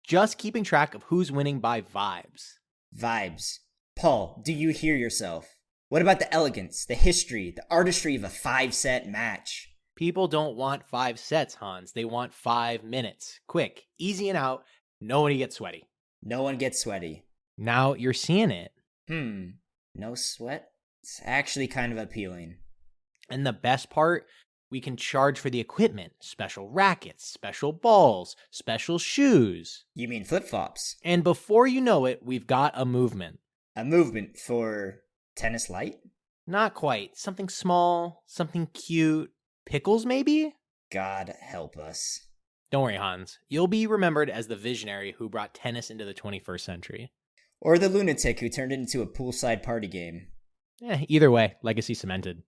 S2: just keeping track of who's winning by vibes.
S4: Vibes. Paul, do you hear yourself? What about the elegance, the history, the artistry of a 5-set match?
S2: People don't want 5 sets, Hans. They want 5 minutes. Quick, easy and out. Nobody gets sweaty.
S4: No one gets sweaty.
S2: Now you're seeing it.
S4: No sweat? It's actually kind of appealing.
S2: And the best part, we can charge for the equipment. Special rackets, special balls, special shoes.
S4: You mean flip-flops?
S2: And before you know it, we've got a movement.
S4: A movement for tennis light?
S2: Not quite. Something small, something cute. Pickles, maybe?
S4: God help us.
S2: Don't worry, Hans. You'll be remembered as the visionary who brought tennis into the 21st century.
S4: Or the lunatic who turned it into a poolside party game.
S2: Either way, legacy cemented.